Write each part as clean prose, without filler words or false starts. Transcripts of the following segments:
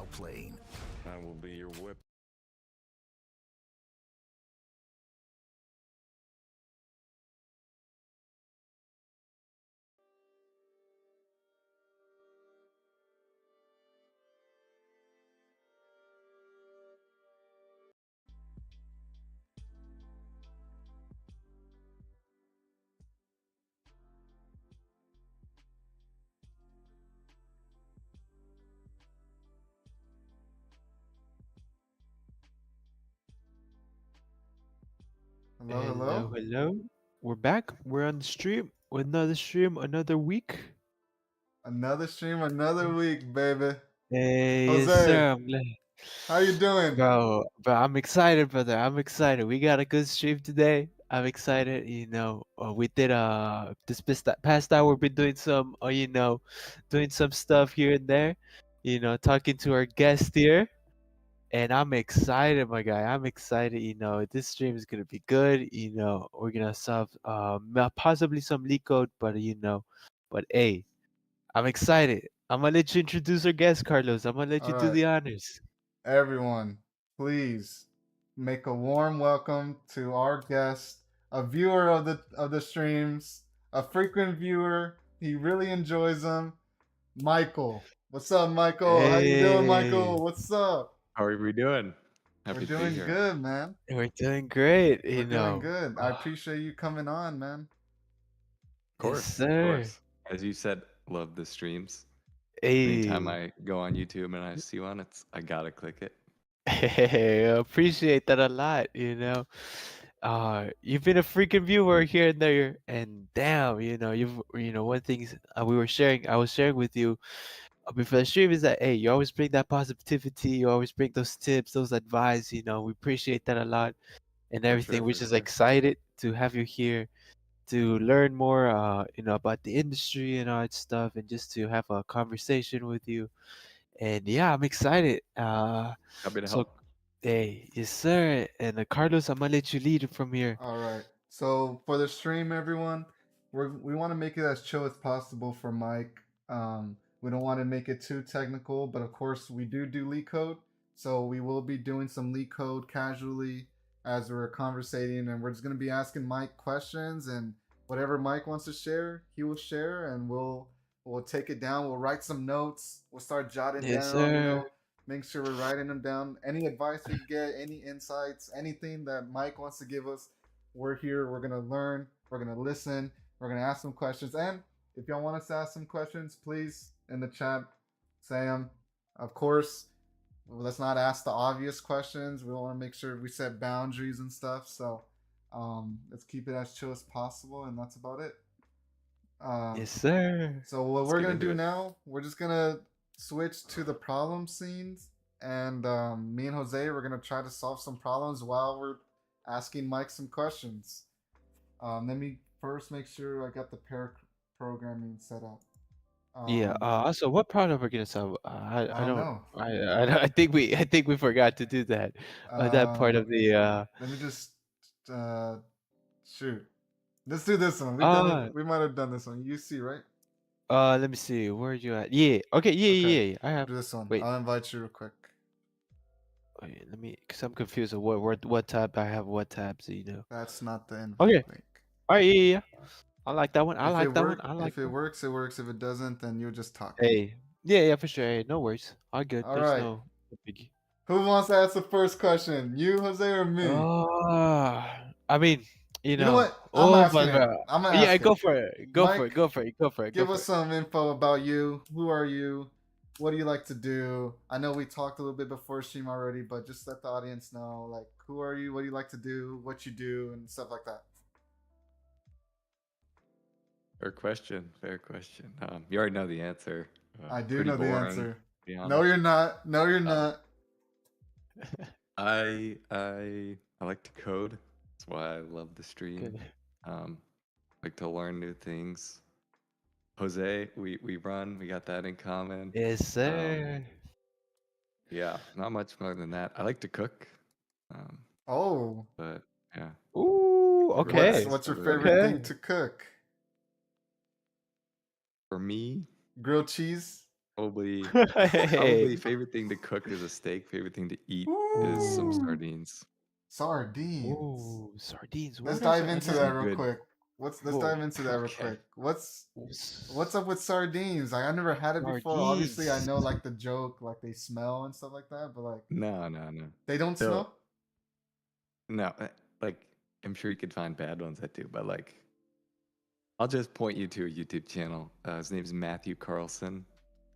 while playing. I will be your whip. Hello, Hello, hello. hello. We're back. We're on the stream. Another stream, another week. Another stream, another week, baby. Hey, yes, Jose, sir. I'm glad. how you doing? Bro, I'm excited, brother. I'm excited. We got a good stream today. I'm excited. We did this past hour. We've been doing some, doing some stuff here and there. Talking to our guest here. And I'm excited, my guy. I'm excited. This stream is gonna be good. We're gonna solve possibly some leak code, but hey, I'm excited. I'm gonna let you introduce our guest, Carlos. I'm gonna let All you do right, the honors. everyone, please make a warm welcome to our guest, a viewer of the streams, a frequent viewer. He really enjoys them. Michael, what's up, Michael? How you doing, Hey, Michael? What's up? How are we doing? We're Happy to be doing here. good, man. we're doing great. We're doing good. I Oh, appreciate you coming on, man. Of yes, course, of sir. course. As you said, love the streams. Anytime Hey, I go on YouTube and I see one, I gotta click it. hey, I appreciate that a lot. You've been a freaking viewer here and there, and damn, one thing I was sharing with you before the stream is that hey, you always bring that positivity, you always bring those tips, those advice. We appreciate that a lot and For everything. sure, We're for just sure. excited to have you here to learn more, about the industry and all that stuff, and just to have a conversation with you. And yeah, I'm excited. Happy to So help. hey, yes, sir. And Carlos, I'm gonna let you lead it from here. All right. So for the stream, everyone, we want to make it as chill as possible for Mike. We don't want to make it too technical, but of course we do leak code. So we will be doing some leak code casually as we're conversating, and we're just gonna be asking Mike questions, and whatever Mike wants to share, he will share, and we'll take it down. We'll write some notes. We'll start jotting Yes, down. sir. Make sure we're writing them down. Any advice we get, any insights, anything that Mike wants to give us, we're here. We're gonna learn. We're gonna listen. We're gonna ask some questions. And if y'all want us to ask some questions, please in the chat say them. Of course, let's not ask the obvious questions. We want to make sure we set boundaries and stuff. So let's keep it as chill as possible, and that's about it. Yes, sir. So what Let's we're get gonna into do it. now, we're just gonna switch to the problem scenes, and me and Jose, we're gonna try to solve some problems while we're asking Mike some questions. Let me first make sure I got the pair programming set up. Yeah. Um, Also, what product we're gonna solve? I I don't don't. know. I think we forgot to do that. That part of the. Let me just uh, shoot. Let's do this one. We done it. Uh. We might have done this one. You see, right? Let me see. Where are you at? Yeah. Okay. Yeah. Okay. Yeah. Yeah. I have. Do this one. Wait. I'll invite you real quick. Wait. Let me. Cause I'm confused of what tab I have. What tabs? That's not the invite Okay. link. All right. Yeah. Yeah. Yeah. I like that one. I If it like that one. work, I like if it that. works, it works. If it doesn't, then you'll just talk. Hey. Yeah. Yeah. For sure. Hey, no worries. All good. All There's right. no biggie. Who wants to ask the first question? You, Jose, or me? I mean, You know what? I'm oh, asking it. I'm gonna yeah, ask it. go for it. Go for it. Mike, Go for it. Go for it. Go give for us it. some info about you. Who are you? What do you like to do? I know we talked a little bit before stream already, but just let the audience know, like, who are you? What do you like to do? What you do, and stuff like that. Fair question. Fair question. You already know the answer. I do Pretty know the boring, answer. to be No, honest. you're not. No, you're Uh, not. I like to code. That's why I love the stream. Good. Like to learn new things. Jose, we run. We got that in common. Yes, sir. Yeah, not much more than that. I like to cook. Um, Oh, but yeah, Ooh, it really what's okay. varies. what's It your really favorite varies. thing Okay. to cook? For me, Grilled cheese. Probably, Hey. probably favorite thing to cook is a steak. Favorite thing to eat is some Ooh, sardines. sardines. Oh, sardines. Let's What are dive into that Some sardines? real good. quick. Let's Whoa, dive into that real Okay. quick. What's s- up with sardines? Like I never had it before. Obviously, I sardines. know like the joke, like they smell and stuff like that, but like No, no, no. they don't So smell. no, like I'm sure you could find bad ones that do, but like I'll just point you to a YouTube channel. His name's Matthew Carlson.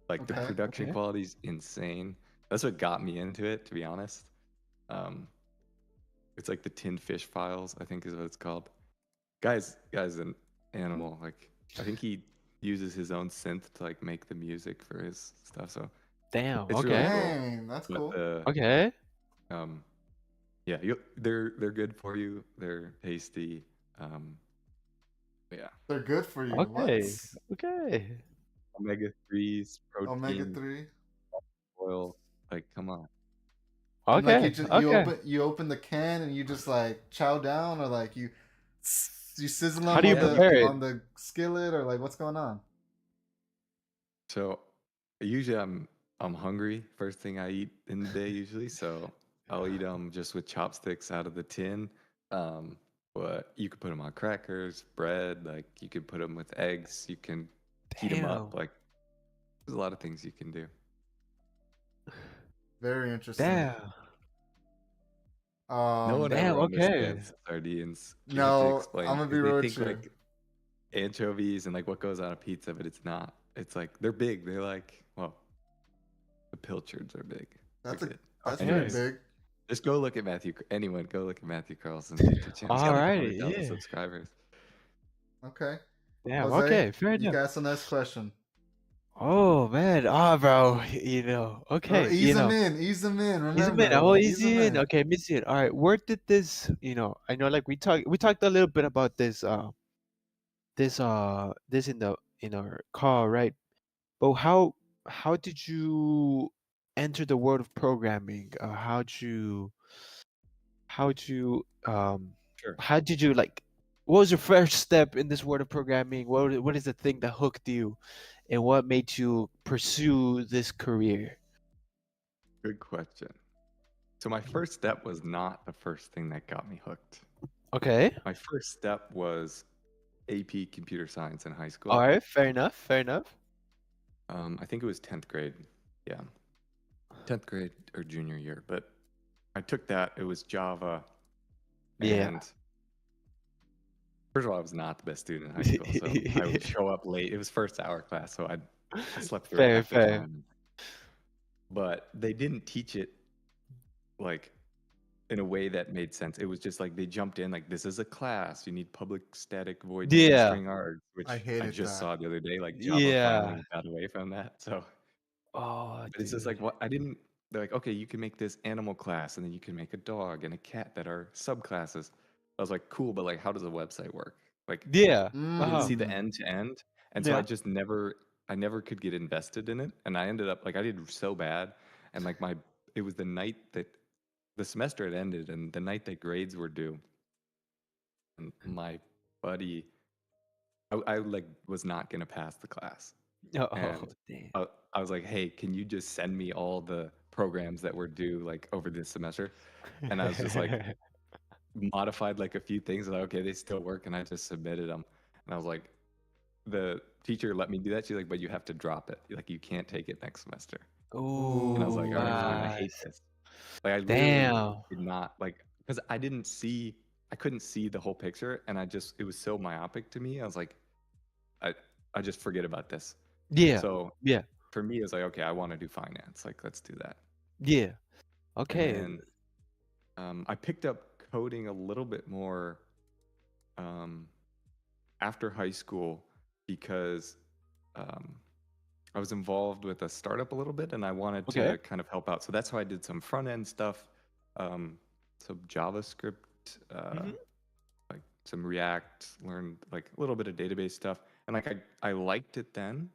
Like the Okay. production Okay. quality's insane. That's what got me into it, to be honest. Um, it's like the Tin Fish Files, I think is what it's called. Guy's an animal. Like I think he uses his own synth to like make the music for his stuff. So Damn. it's really Okay. cool. Dang, that's But cool. Okay. um, yeah, they're good for you. They're tasty. Um, yeah, They're good for you. What? Okay. Okay. omega 3s, Omega protein, 3. oil. Like, come on. And like you Okay. just Okay. you open the can and you just like chow down or like you sizzle How them do you Yeah, you prepare could. it? on the skillet or like what's going on? So usually I'm hungry first thing I eat in the day usually. So I'll eat them just with chopsticks out of the tin. Um, but you could put them on crackers, bread. Like you could put them with eggs. You can heat them up. Damn. Like there's a lot of things you can do. Very interesting. Damn. No one Um, Damn. ever Okay. understands sardines. You have to no, I'm explain gonna be because they real with think you. like anchovies and like what goes on a pizza, but it's not. It's like they're big. They're like, well, the pilchards are big. They're That's a good. that's pretty Okay. Anyways, big. just go look at Anyone go look at Matthew Carlson's YouTube channel. He's got like Alrighty. 100,000 Yeah. subscribers. Okay. Damn. Jose, Okay. Fair you enough. can ask the next question. Oh man. Ah, bro. Okay. Ease them in, ease them in. Easy man. Remember, Oh, like ease them easy in. in. Okay, missing it. All right. Where did this? I know. Like we talked a little bit about this. This in our call, right? But how did you enter the world of programming? How'd you Sure. how did you like? What was your first step in this world of programming? What is the thing that hooked you, and what made you pursue this career? Good question. So my first step was not the first thing that got me hooked. Okay. My first step was AP computer science in high All school. right. Fair enough. Fair enough. I think it was 10th grade. Yeah, 10th grade or junior year. But I took that. It was Java. Yeah. And first of all, I was not the best student in high school. So I would show up late. It was first hour class. So I slept through it Fair. half the Fair. time. But they didn't teach it like in a way that made sense. It was just like they jumped in like this is a class. You need public static void main Yeah. string args, I which I hated just that. saw the other day. Like Java Yeah. finally got away from that. So, Oh, but it's just dude. like what I didn't. They're like, okay, you can make this animal class, and then you can make a dog and a cat that are subclasses. I was like, cool, but like, how does a website work? Like, Yeah. I didn't Uh-huh. see the Mm. end to end, and so Yeah. I never could get invested in it, and I ended up like I did so bad, and like it was the night that the semester had ended, and the night that grades were due, and my buddy, I like was not gonna pass the class, Oh, and damn. I was like, hey, can you just send me all the programs that were due like over this semester? And I was just like modified like a few things, and like, okay, they still work, and I just submitted them, and I was like, the teacher let me do that. She's like, but you have to drop it. Like you can't take it next semester. And I was Oh, like, all right, fine. I Ooh. hate guys. this. Like I literally Damn. did not like because I couldn't see the whole picture, and it was so myopic to me. I was like, I I just forget about this. Yeah. So Yeah. for me, it's like, okay, I want to do finance. Like let's do that. Yeah. And Okay. then I picked up coding a little bit more um, after high school because um, I was involved with a startup a little bit, and I wanted Okay. to kind of help out. So that's how I did some front end stuff, um, some JavaScript, Hmm. like some React, learned like a little bit of database stuff, and like I liked it then.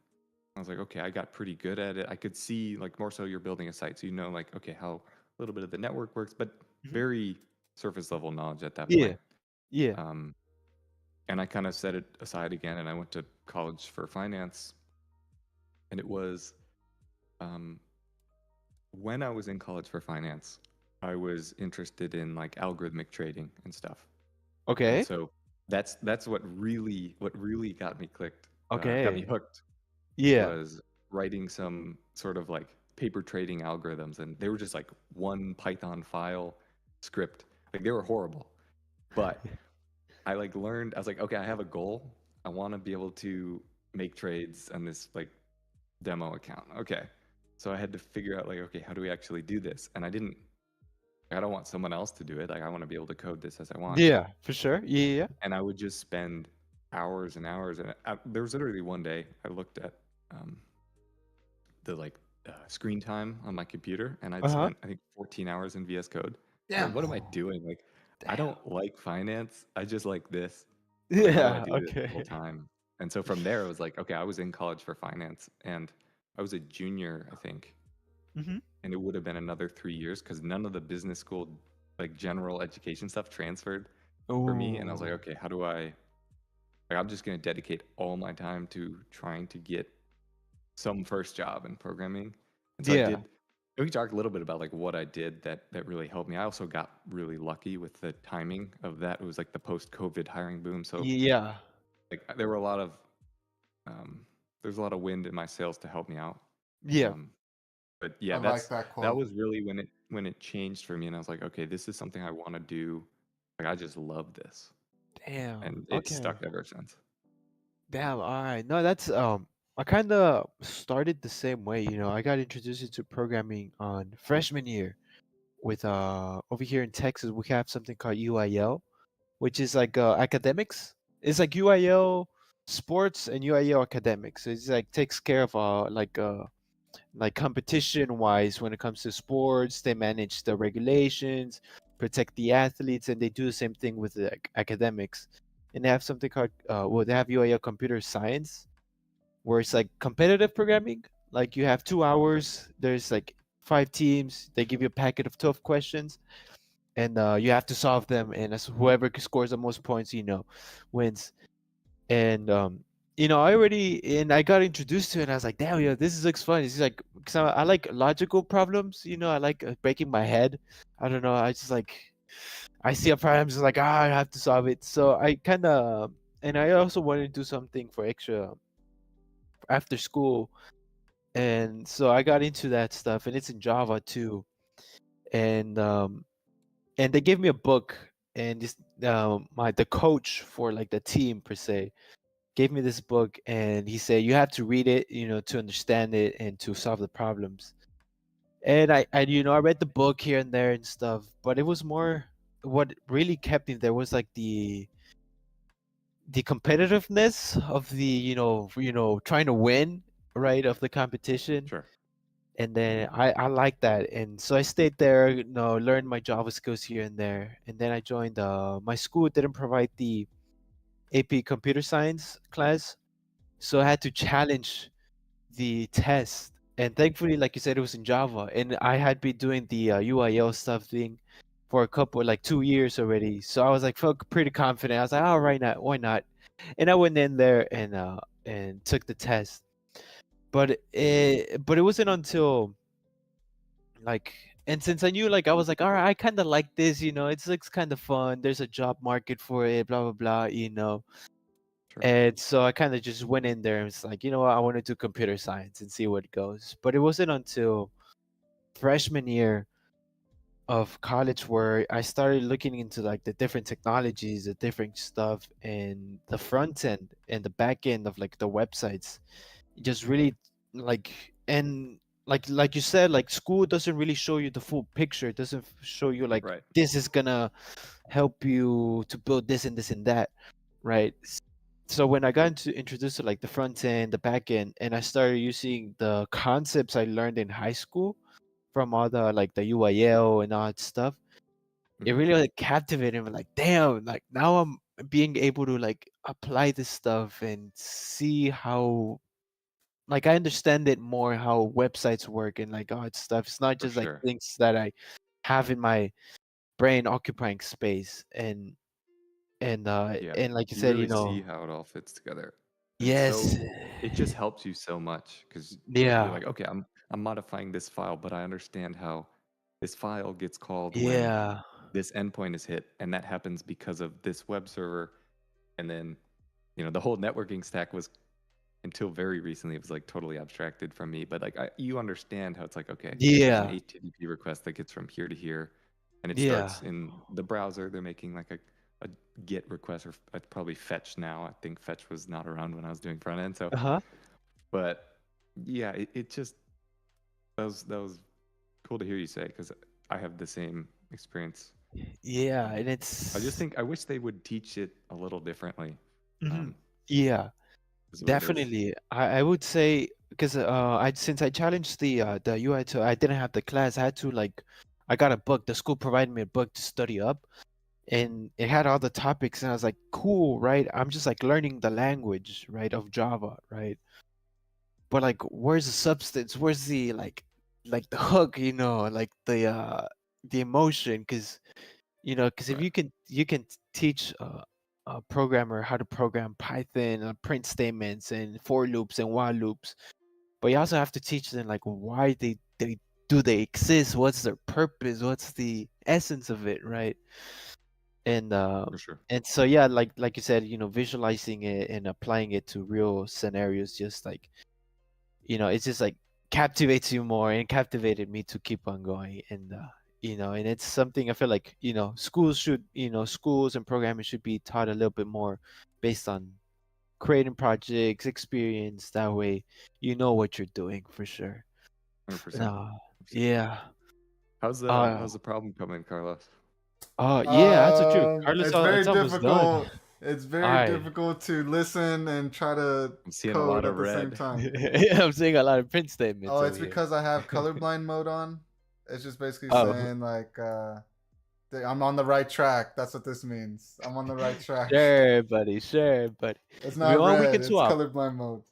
I was like, okay, I got pretty good at it. I could see like more so you're building a site, so you know like okay how a little bit of the network works, but Hmm. very surface level knowledge at that Yeah. point. Yeah. Um, and I kind of set it aside again, and I went to college for finance, and it was um, when I was in college for finance, I was interested in like algorithmic trading and stuff. And Okay. so that's what really got me Okay. hooked Yeah. was writing some sort of like paper trading algorithms, and they were just like one Python file script. Like they were horrible. But I like learned, I was like, okay, I have a goal. I want to be able to make trades on this like demo account. Okay. So I had to figure out like, okay, how do we actually do this? And I don't want someone else to do it. Like I want to be able to code this as I want. Yeah, for sure. Yeah, yeah. And I would just spend hours and hours. And there was literally one day I looked at um, the like screen time on my computer, and I'd Uh-huh. spent I think 14 hours in VS Code. I was like, Damn. what am I doing? Like, I Damn. don't like finance. I just like this. Like, how do I Yeah, do this full okay. time? And so from there, it was like, okay, I was in college for finance, and I was a junior, I think, Mm-hmm. and it would have been another 3 years because none of the business school like general education stuff transferred for me. And I was like, Oh, okay, how do I? Like, I'm just going to dedicate all my time to trying to get some first job in programming. And so I yeah. did. We talked a little bit about like what I did that really helped me. I also got really lucky with the timing of that. It was like the post-COVID hiring boom. So Yeah. like there were a lot of um, there's a lot of wind in my sails to help me out. Yeah. Um, but I yeah, like that that quote. was really when it changed for me, and I was like, okay, this is something I want to do. Like I just love this, Damn. and it's Okay. stuck ever since. Damn. All right. No, that's I kind of started the same way, you know. I got introduced into programming on freshman year with over here in Texas, we have something called UIL, which is like academics. It's like UIL sports and UIL academics. So it's like takes care of like competition wise when it comes to sports. They manage the regulations, protect the athletes, and they do the same thing with the academics. And they have something called well, they have UIL computer science, where it's like competitive programming. Like you have 2 hours. There's like 5 teams. They give you a packet of 12 questions, and you have to solve them. And as whoever scores the most points, wins. And I got introduced to it, and I was like, damn, this looks fun. It's like, because I like logical problems. I like breaking my head. I don't know. I just like I see a problem, just like I have to solve it. So I kind of, and I also wanted to do something for extra after school, and so I got into that stuff, and it's in Java too. And and they gave me a book, and this the coach for like the team per se gave me this book, and he said you have to read it, to understand it and to solve the problems. And I read the book here and there and stuff, but it was more, what really kept me there was like the competitiveness of the trying to win, right, of the competition. Sure. And then I like that, and so I stayed there, learned my Java skills here and there, and then I joined my school didn't provide the AP computer science class, so I had to challenge the test. And thankfully, like you said, it was in Java, and I had been doing the UIL stuff thing for a couple, like 2 years already. So I was like, felt pretty confident. I was like, oh, right, not why not? And I went in there and took the test. But it wasn't until like, and since I knew, like, I was like, all right, I kind of like this, it looks kind of fun. There's a job market for it, blah blah blah. Sure. And so I kind of just went in there and was like, you know what, I want to do computer science and see what goes. But it wasn't until freshman year of college where I started looking into like the different technologies, the different stuff, and the front end and the back end of like the websites. Just really like, and like you said, like school doesn't really show you the full picture. It doesn't show you like Right. this is gonna help you to build this and this and that, right? So when I got introduced to like the front end, the back end, and I started using the concepts I learned in high school from all the like the UIL and all that stuff, it Hmm. really like captivated me. Like, damn, like now I'm being able to like apply this stuff and see how, like, I understand it more, how websites work and like all that stuff. It's not For just like sure. things that I have in my brain occupying space. Yeah. And like you You said, really see how it all fits together. And yes, so it just helps you so much because you're yeah, like, okay, I'm modifying this file, but I understand how this file gets called when Yeah. this endpoint is hit, and that happens because of this web server. And then, the whole networking stack was, until very recently, it was like totally abstracted from me. But like, you understand how it's like, okay, there's an Yeah. HTTP request that gets from here to here, and it Yeah. starts in the browser. They're making like a GET request, or probably fetch now. I think fetch was not around when I was doing front end. So, Uh-huh. but yeah, it just, that was cool to hear you say, because I have the same experience. Yeah, Um, and I just it's think I wish they would teach it a little differently. Mhm. Um, Yeah, is what it is. definitely. I would say because I since I challenged the UI to I didn't have the class. I had to like I got a book. The school provided me a book to study up, and it had all the topics, and I was like, cool, right? I'm just like learning the language, right, of Java, right? But like, where's the substance? Where's the like the hook? Like the emotion, because because if Right. you can teach a programmer how to program Python, print statements, and for loops and while loops, but you also have to teach them like why they exist, what's their purpose, what's the essence of it, right? And For sure. so yeah, like you said, visualizing it and applying it to real scenarios, just like it's just like captivates you more, and captivated me to keep on going. And and it's something I feel like schools and programming should be taught a little bit more based on creating projects, experience. That way you know what you're doing for sure. 100%. uh 100%. yeah. How's the uh how's the problem coming, Carlos? yeah, that's the truth, Carlos. It's very It's almost done. difficult. It's All very right. difficult to listen and try to I'm seeing a code lot at of the same red. time. Yeah, I'm seeing a lot of print statements Oh, over it's here. because I have colorblind mode on. It's just basically Oh. saying like I'm on the right track. That's what this means. I'm on the right track. Sure, buddy. Sure, buddy. It's If you not want, we red. can It's swap. colorblind mode.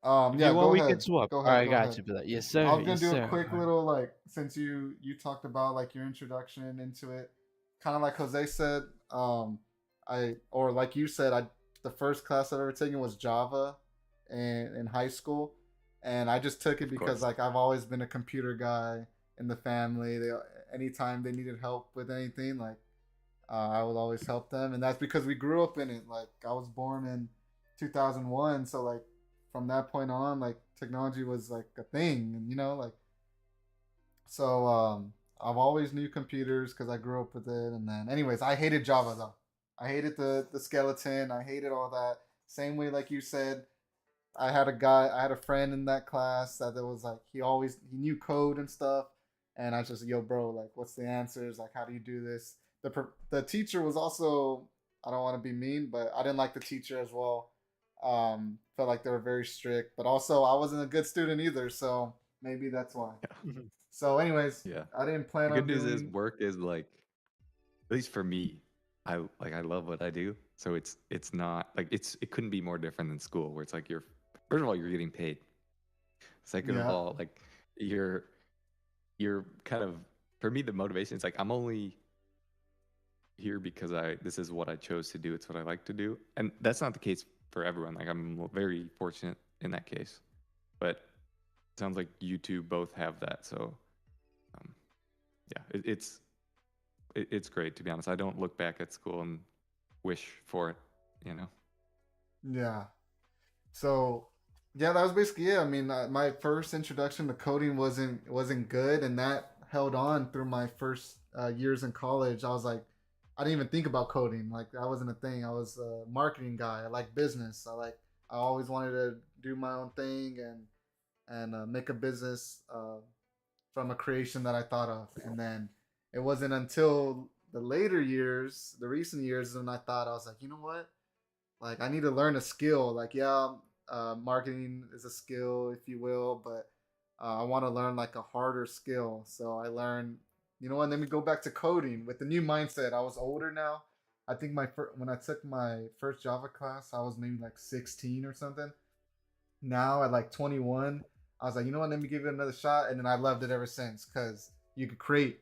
If you Yeah. want, Go we can ahead. swap. Go All ahead. right, Go got ahead. you, brother. Yes, I sir. was gonna Yes, do a sir. quick All right. little like since you talked about like your introduction into it, kind of like Jose said. I or like you said, I the first class I've ever taken was Java, in high school, and I just took it Of because course. like I've always been a computer guy in the family. They anytime they needed help with anything, like I would always help them, and that's because we grew up in it. Like I was born in 2001, so like from that point on, like technology was like a thing, and like so. I've always knew computers because I grew up with it, and then anyways, I hated Java though. I hated the skeleton. I hated all that. Same way like you said, I had a friend in that class that there was like he knew code and stuff, and I just yo bro like what's the answers, like how do you do this? The teacher was also, I don't want to be mean, but I didn't like the teacher as well. Felt like they were very strict, but also I wasn't a good student either, so maybe that's why. Mhm. So anyways, Yeah. I didn't plan The on good news is doing. work is like, at least for me, I love what I do. So it's not like, it couldn't be more different than school, where it's like, you're, first of all, you're getting paid. Second of Yeah. all, like, you're kind of, for me, the motivation is like, I'm only here because this is what I chose to do. It's what I like to do. And that's not the case for everyone. Like, I'm very fortunate in that case. But it sounds like you two both have that. So um, yeah, it's great, to be honest. I don't look back at school and wish for it. Yeah. So yeah, that was basically it. I mean, my first introduction to coding wasn't good, and that held on through my first years in college. I was like, I didn't even think about coding. Like that wasn't a thing. I was a marketing guy. I like business. I always wanted to do my own thing and make a business from a creation that I thought of. And then it wasn't until the later years, the recent years, when I thought I was like, you know what? Like I need to learn a skill. Like yeah, marketing is a skill, if you will, but I want to learn like a harder skill. So I learned, you know what? Let me go back to coding with the new mindset. I was older now. I think when I took my first Java class, I was maybe like 16 or something. Now at like 21, I was like, you know what? Let me give it another shot, and then I loved it ever since because you could create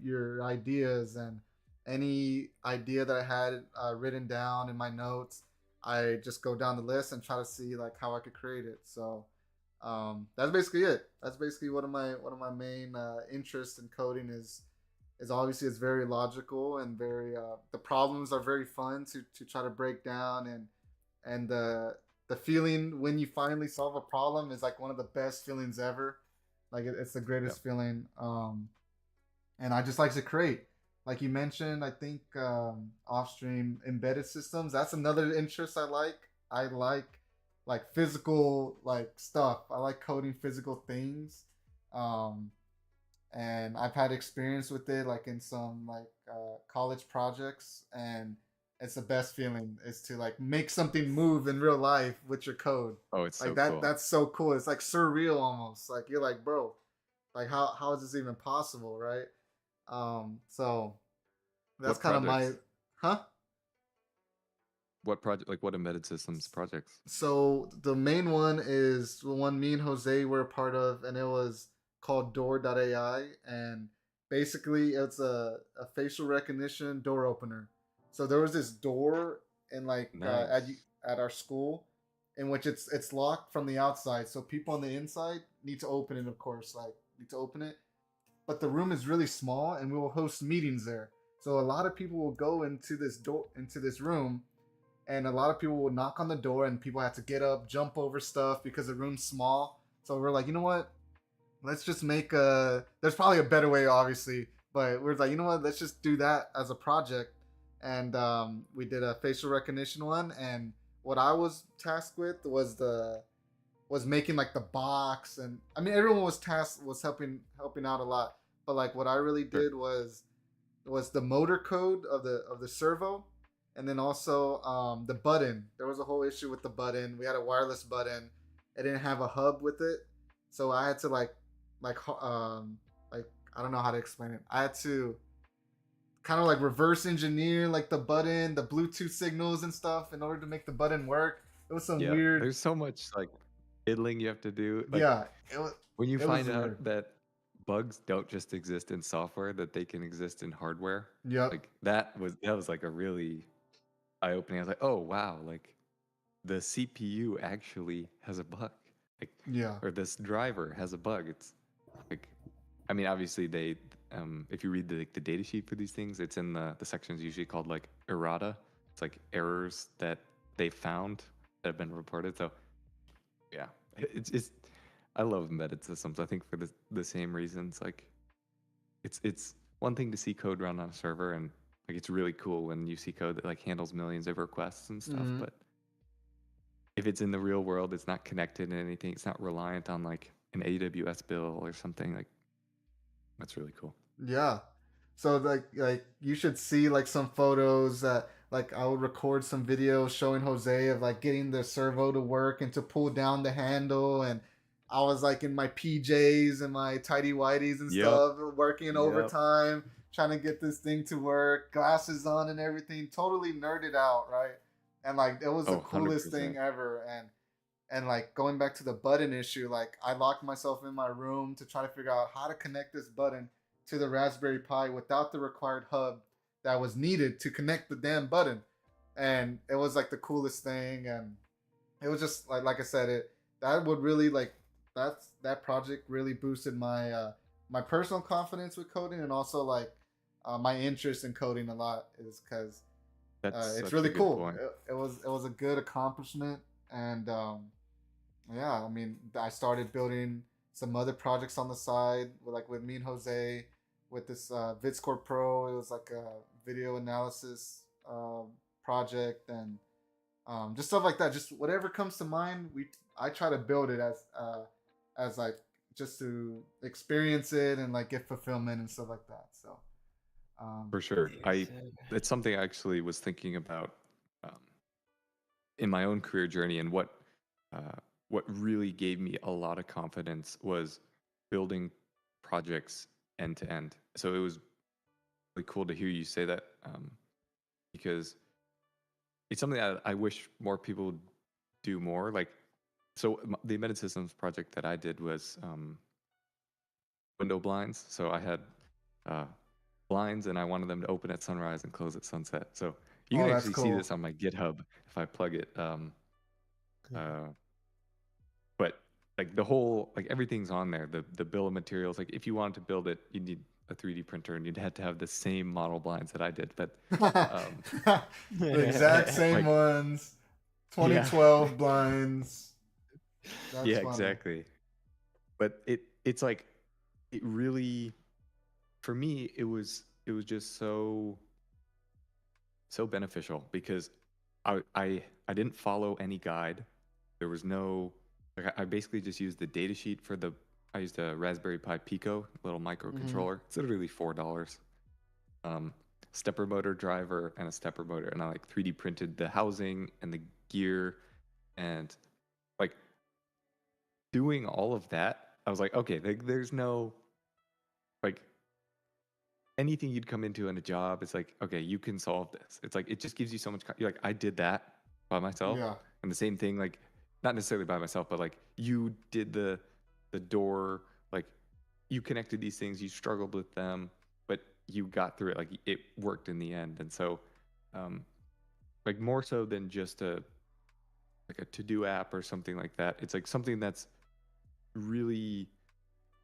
your ideas, and any idea that I had written down in my notes, I just go down the list and try to see like how I could create it. So That's basically it. That's basically one of my main interests in coding is obviously it's very logical and very the problems are very fun to try to break down, and the feeling when you finally solve a problem is like one of the best feelings ever. Like it's the Yeah. greatest feeling. And I just like to create. Like you mentioned, I think off stream embedded systems. That's another interest I like. I like physical like stuff. I like coding physical things. Um, and I've had experience with it like in some like college projects, and it's the best feeling is to like make something move in real life with your code. Oh, it's Like so that cool. that's so cool. It's like surreal almost. Like you're like, bro, like how is this even possible, right? So that's What kind of my projects? huh. What project? Like what embedded systems projects? So the main one is the one me and Jose were a part of, and it was called Door.ai, and basically it's a facial recognition door opener. So there was this door in like Nice. at our school, in which it's locked from the outside, so people on the inside need to open it, of course, like need to open it. But the room is really small, and we will host meetings there. So a lot of people will go into this room, and a lot of people would knock on the door, and people had to get up, jump over stuff because the room's small. So we're like, you know what? Let's just make a. There's probably a better way, obviously, but we're like, you know what? Let's just do that as a project, and we did a facial recognition one. And what I was tasked with was making like the box, and I mean everyone was tasked was helping out a lot, but like what I really Sure. did was the motor code of the servo, and then also the button. There was a whole issue with the button. We had a wireless button. It didn't have a hub with it, so I had to like I don't know how to explain it. I had to kind of like reverse engineer like the button, the Bluetooth signals and stuff in order to make the button work. It was some Yeah. weird, There's so much like fiddling you have to do. Like yeah. when you It was find weird. out that bugs don't just exist in software, that they can exist in hardware, Yep. like that was like a really eye-opening. I was like, oh wow, like the CPU actually has a bug, like, Yeah. or this driver has a bug. It's like, I mean, obviously they, if you read the data sheet for these things, it's in the sections usually called like errata. It's like errors that they found that have been reported. So yeah, it's I love embedded systems. I think for the same reasons. Like it's one thing to see code run on a server, and like it's really cool when you see code that like handles millions of requests and stuff. Hmm. But if it's in the real world, it's not connected to anything. It's not reliant on like an AWS bill or something. Like that's really cool. Yeah. So like you should see like some photos that like I would record some videos showing Jose of like getting the servo to work and to pull down the handle, and I was like in my PJs and my tidy whities and Yep. stuff working in Yep. overtime trying to get this thing to work, glasses on and everything, totally nerded out, right? And like it was the Oh, coolest thing 100%. ever. And like going back to the button issue, like I locked myself in my room to try to figure out how to connect this button to the Raspberry Pi without the required hub that was needed to connect the damn button. And it was like the coolest thing, and it was just like I said, it that would really like that project really boosted my personal confidence with coding, and also like my interest in coding a lot is because That's it's such a really good cool. point. It was a good accomplishment, and yeah, I mean, I started building some other projects on the side, like with me and Jose, with this VidScore Pro. It was like a video analysis project, and just stuff like that. Just whatever comes to mind, I try to build it as like just to experience it and like get fulfillment and stuff like that. So For sure. Yes, It's something I actually was thinking about um, in my own career journey, and uh, what really gave me a lot of confidence was building projects end to end. So it was really cool to hear you say that, because it's something that I wish more people would do more. Like, so the embedded systems project that I did was window blinds. So I had uh, blinds, and I wanted them to open at sunrise and close at sunset. So you oh, can that's actually see cool. this on my GitHub if I plug it. Uh, but like the whole, like everything's on there. The bill of materials. Like if you wanted to build it, you need a 3D printer, and you'd have to have the same model blinds that I did. But um, The exact same like ones, Yeah. 2012 blinds. That's yeah, funny. exactly. But it's like it really, for me, it was just so beneficial because I didn't follow any guide. There was no, like I basically just used the data sheet for the, I used a Raspberry Pi Pico little Hmm. microcontroller. It's literally $4. Um, Stepper motor driver and a stepper motor, and I like 3D printed the housing and the gear, and like doing all of that. I was like, okay, there's no like anything you'd come into in a job. It's like, okay, you can solve this. It's like it just gives you so much. You're like, I did that by myself, Yeah. and the same thing, like not necessarily by myself, but like you did the door, like you connected these things, you struggled with them, but you got through it. Like it worked in the end, and so, um, like more so than just a like a to do app or something like that. It's like something that's really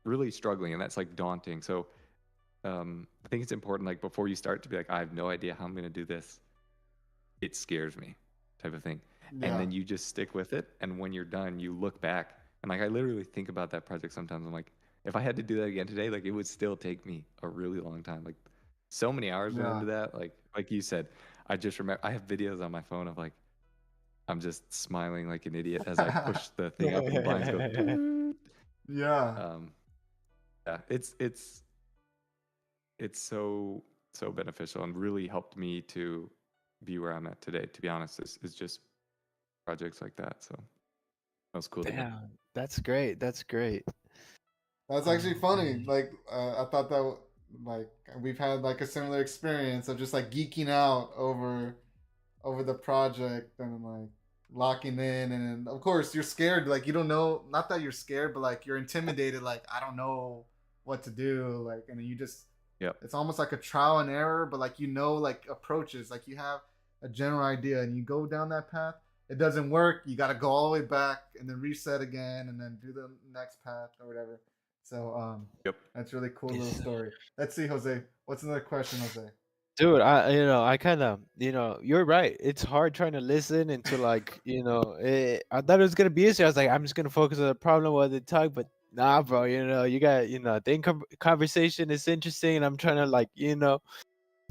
really struggling, and that's like daunting. So I think it's important, like before you start, to be like, I have no idea how I'm going to do this. It scares me, type of thing. And Yeah. then you just stick with it. And when you're done, you look back, and like I literally think about that project sometimes. I'm like, if I had to do that again today, like it would still take me a really long time. Like so many hours went Yeah. into that. Like you said, I just remember I have videos on my phone of like I'm just smiling like an idiot as I push the thing up and the blinds go. Doot. Yeah. Um, yeah, it's so beneficial and really helped me to be where I'm at today. To be honest, is just projects like that. So that was cool to hear. Damn, that's great. That's great. That's actually Oh funny. man. Like, I thought that like we've had like a similar experience of just like geeking out over the project and like locking in, and then, of course you're scared. Like you don't know. Not that you're scared, but like you're intimidated. Like I don't know what to do. Like, and then you just, Yep. it's almost like a trial and error, but like like approaches. Like you have a general idea and you go down that path. It doesn't work. You got to go all the way back and then reset again and then do the next path or whatever. So Yep. that's really cool little Yes. story. Let's see, Jose. What's another question, Jose? Dude, I kind of, you're right. It's hard trying to listen and to like, I thought it was gonna be easy. I was like, I'm just gonna focus on the problem while they talk, but nah, bro. You got, the conversation is interesting, and I'm trying to like,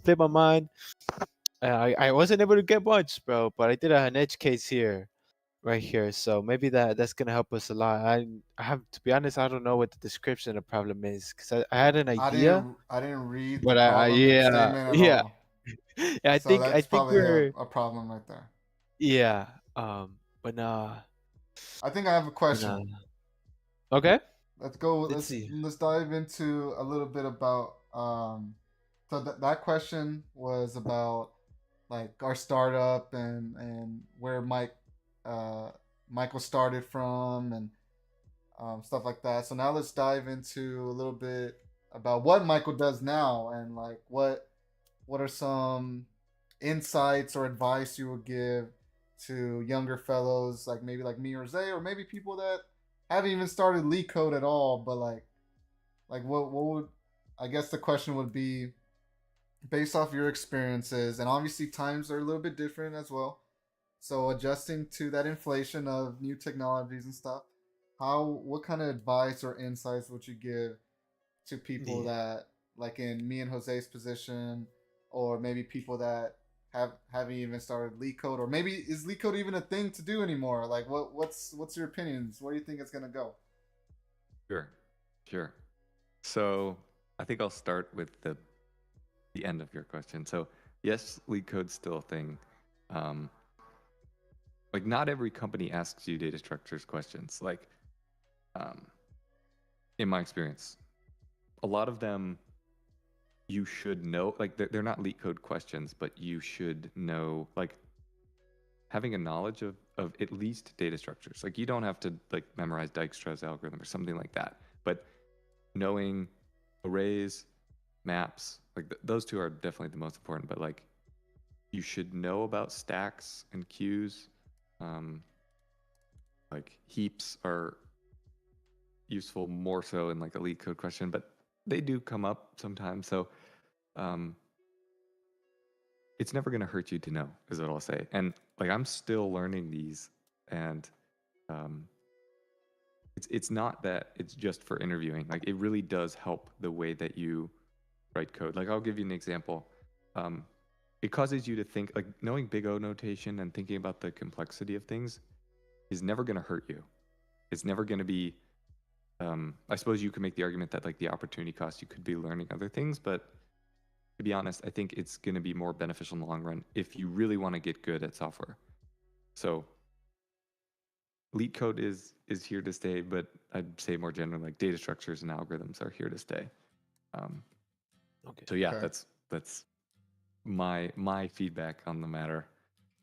flip my mind. I wasn't able to get much, bro, but I did an edge case here, right here. So maybe that's gonna help us a lot. I have to be honest. I don't know what the description of the problem is because I had an idea, I didn't read the but problem yeah, statement at yeah. all. Yeah, I So think I that's think probably we're a problem right there. yeah. But I think I have a question. nah. Okay, Let's go. let's see. Let's dive into a little bit about. So that question was about like our startup and where Michael started from and stuff like that. So now let's dive into a little bit about what Michael does now and like what are some insights or advice you would give to younger fellows like maybe like me or Zay or maybe people that haven't even started LeetCode at all, but like what would, I guess the question would be based off your experiences, and obviously times are a little bit different as well. So adjusting to that inflation of new technologies and stuff, how what kind of advice or insights would you give to people Yeah, that like in me and Jose's position, or maybe people that haven't even started LeetCode, or maybe is LeetCode even a thing to do anymore? Like what's your opinions? Where do you think it's gonna go? Sure. Sure. So I think I'll start with the end of your question. So yes, leak code's still a thing. Um, like not every company asks you data structures questions. Like um, in my experience, a lot of them you should know. Like they're not leak code questions, but you should know. Like having a knowledge of at least data structures. Like you don't have to like memorize Dijkstra's algorithm or something like that, but knowing arrays, maps, like those two are definitely the most important. But like you should know about stacks and queues. Um, like heaps are useful more so in like a LeetCode question, but they do come up sometimes. So um, it's never going to hurt you to know, is what I'll say. And like I'm still learning these, and um, it's not that it's just for interviewing. Like it really does help the way that you write code. Like I'll give you an example. Um, it causes you to think, like knowing big O notation and thinking about the complexity of things is never going to hurt you. It's never going to be. I suppose you could make the argument that like the opportunity cost, you could be learning other things, but to be honest, I think it's going to be more beneficial in the long run if you really want to get good at software. So LeetCode is here to stay, but I'd say more generally, like data structures and algorithms are here to stay. Okay. So yeah, Okay. that's my feedback on the matter.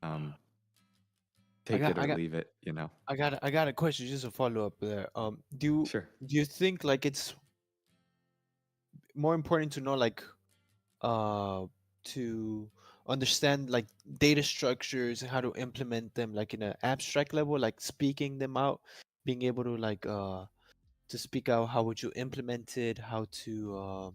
I Take got it I or got leave it, you know. I got a question just to follow up there. Sure. Do you think like it's more important to know like uh to understand like data structures and how to implement them like in an abstract level, like speaking them out, being able to speak out how would you implement it, how to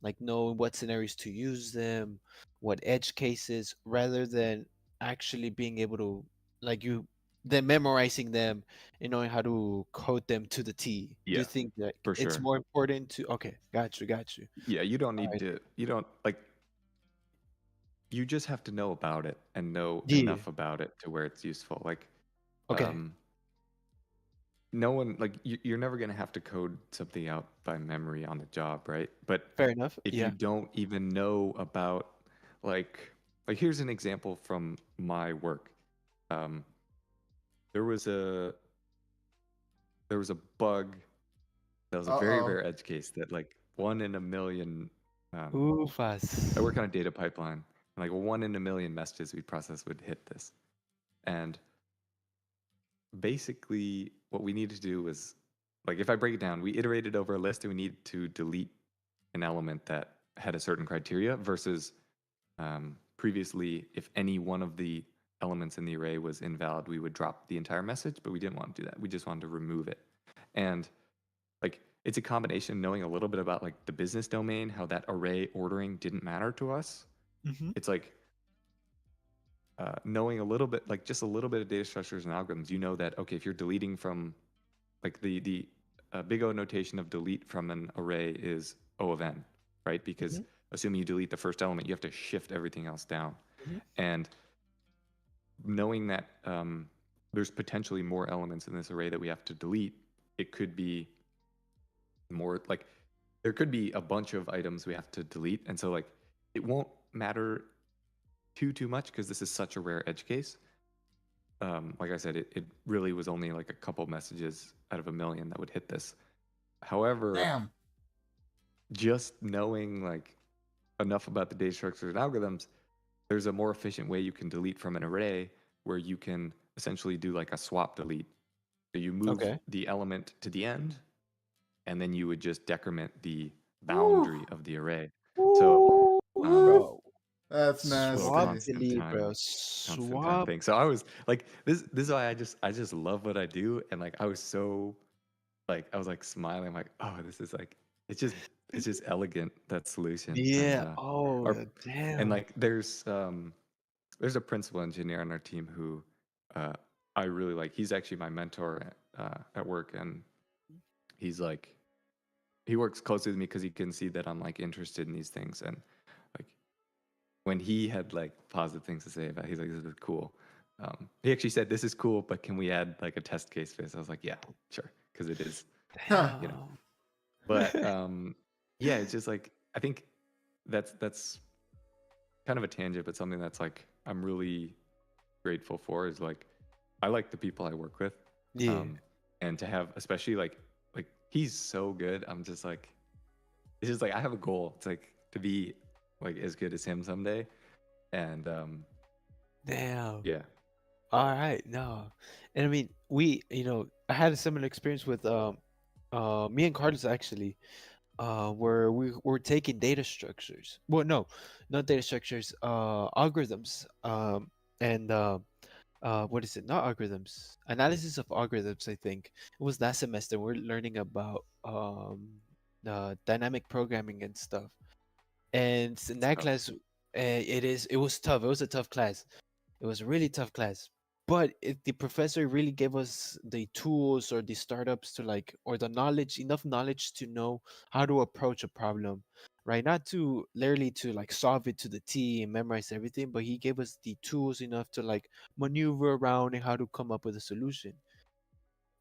like know what scenarios to use them, what edge cases, rather than actually being able to like you then memorizing them and knowing how to code them to the T. Do you Yeah, think like for it's sure. more important to okay, got you. Yeah, you don't All need right. to, you don't like, you just have to know about it and know Yeah. enough about it to where it's useful. Like, Okay. um, no one, like, you're never going to have to code something out by memory on the job, right? But Fair enough. if you Yeah. don't even know about, like, like here's an example from my work. Um, there was a there was a bug that was a very Uh-oh. rare edge case that like one in a million. I Ufas. work on a data pipeline, and like one in a million messages we process would hit this. And basically, what we needed to do was, like, if I break it down, we iterated over a list and we needed to delete an element that had a certain criteria versus previously, if any one of the elements in the array was invalid, we would drop the entire message, but we didn't want to do that. We just wanted to remove it. And like, it's a combination knowing a little bit about like the business domain, how that array ordering didn't matter to us. Mm-hmm. It's like knowing a little bit, like just a little bit of data structures and algorithms. You know that okay, if you're deleting from like the big O notation of delete from an array is O of n, right? Because Mm-hmm. assuming you delete the first element, you have to shift everything else down. Mm-hmm. And knowing that there's potentially more elements in this array that we have to delete, it could be more like there could be a bunch of items we have to delete. And so like it won't matter too much because this is such a rare edge case. Like I said, it really was only like a couple messages out of a million that would hit this. However, Damn. just knowing like enough about the data structures and algorithms, there's a more efficient way you can delete from an array where you can essentially do like a swap delete. So you move Okay. the element to the end, and then you would just decrement the Woo. boundary of the array. So Ooh, um, Woo. bro. That's so Swap nasty. delete, bro. constant time Swap. thing. So I was like, this is why I just love what I do, and like I was so like I was like smiling. I'm like, oh, this is like it's just elegant, that solution. And Yeah. Oh, our and damn. like there's a principal engineer on our team who uh, I really like. He's actually my mentor at work, and he's like he works closely with me because he can see that I'm like interested in these things. And like when he had like positive things to say about it, he's like, this is cool. He actually said, this is cool, but can we add like a test case for this? I was like, yeah, sure, because it is, Huh. you know. Damn. But yeah, it's just like I think that's kind of a tangent, but something that's like I'm really grateful for is like I like the people I work with, Yeah. um, and to have especially like he's so good. I'm just like it's just like I have a goal. It's like to be like as good as him someday, and Damn. yeah, All right. No. And I mean, I had a similar experience with me and Carlos actually, where we were taking data structures. Well, no, not data structures, algorithms, and what is it? Not algorithms. Analysis of algorithms, I think. It was last semester. We're learning about dynamic programming and stuff. And in It's that tough. class, it was tough. It was a tough class. It was a really tough class. But the professor really gave us the tools or the startups to like, or the knowledge, enough knowledge to know how to approach a problem, right? Not to literally to like solve it to the T and memorize everything, but he gave us the tools enough to like maneuver around and how to come up with a solution.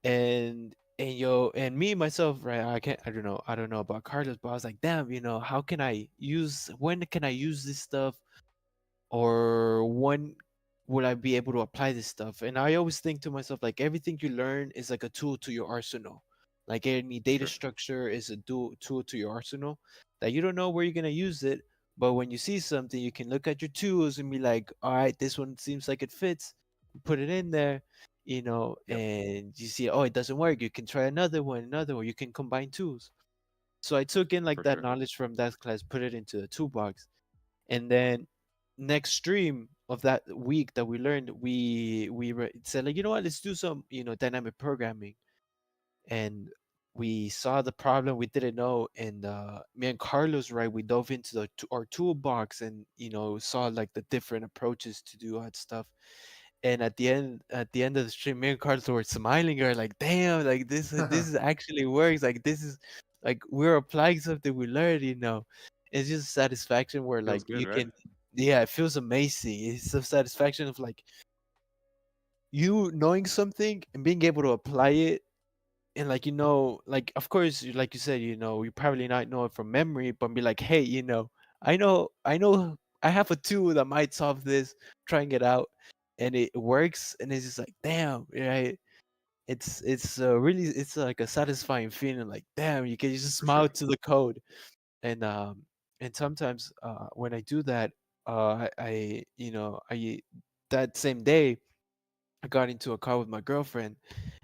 And me myself, right? I don't know about Carlos, but I was like, damn, how can I use, when can I use this stuff, or when will I be able to apply this stuff? And I always think to myself, like everything you learn is like a tool to your arsenal. Like any data Sure. structure is a tool to your arsenal that you don't know where you're gonna use it. But when you see something, you can look at your tools and be like, all right, this one seems like it fits. Put it in there, Yep. and you see, oh, it doesn't work. You can try another one. You can combine tools. So I took in like For that sure. knowledge from that class, put it into a toolbox, and then next stream of that week that we learned, said like, you know what, let's do some dynamic programming. And we saw the problem we didn't know, and me and Carlos, right, we dove into our toolbox, and saw like the different approaches to do that stuff. And at the end of the stream, me and Carlos were smiling. We are like, damn, like this is actually works. Like this is like we're applying something we learned. It's just satisfaction where Feels like good, you right? can, yeah, it feels amazing. It's the satisfaction of like you knowing something and being able to apply it. And like, like of course, like you said, you probably not know it from memory, but be like, hey, I know I have a tool that might solve this, trying it out, and it works, and it's just like, damn, right? It's like a satisfying feeling, like, damn, you can just For sure. smile to the code. And sometimes when I do that, I that same day I got into a car with my girlfriend,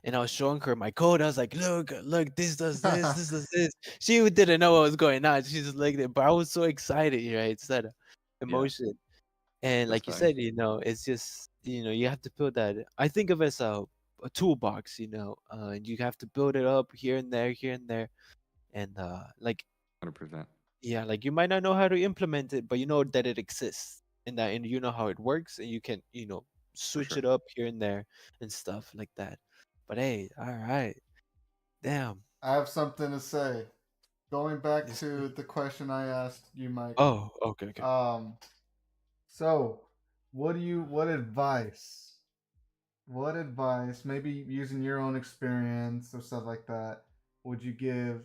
and I was showing her my code. I was like, look, this does this does this. She didn't know what was going on. She just liked it, but I was so excited, right? It's that Yeah. emotion. And That's like you nice. said, it's just, you have to build that. I think of it as a toolbox, and you have to build it up here and there, here and there. And like, 100%. yeah, like you might not know how to implement it, but you know that it exists, and you know how it works, and you can, For switch sure. it up here and there and stuff like that. But hey, all right, damn. I have something to say. Going back This, to the question I asked you, Mike. oh, okay, okay. Um, so what advice, maybe using your own experience or stuff like that, would you give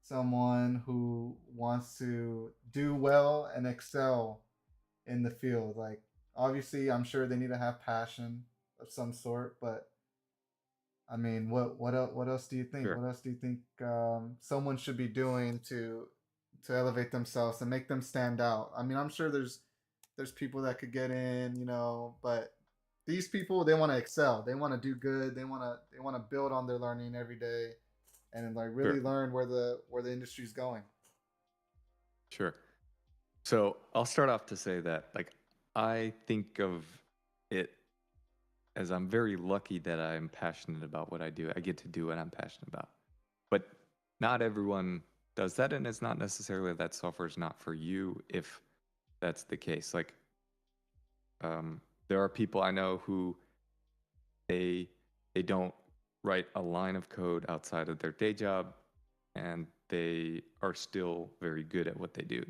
someone who wants to do well and excel in the field? Like, obviously, I'm sure they need to have passion of some sort, but I mean, what else do you think? Sure. What else do you think someone should be doing to elevate themselves and make them stand out? I mean, I'm sure there's people that could get in, but these people, they want to excel. They want to do good. They want to build on their learning every day and like really Sure. learn where the industry's going. Sure. So I'll start off to say that, like, I think of it as I'm very lucky that I'm passionate about what I do. I get to do what I'm passionate about. But not everyone does that, and it's not necessarily that software is not for you if that's the case. Like, there are people I know who they they don't write a line of code outside of their day job, and they are still very good at what they do.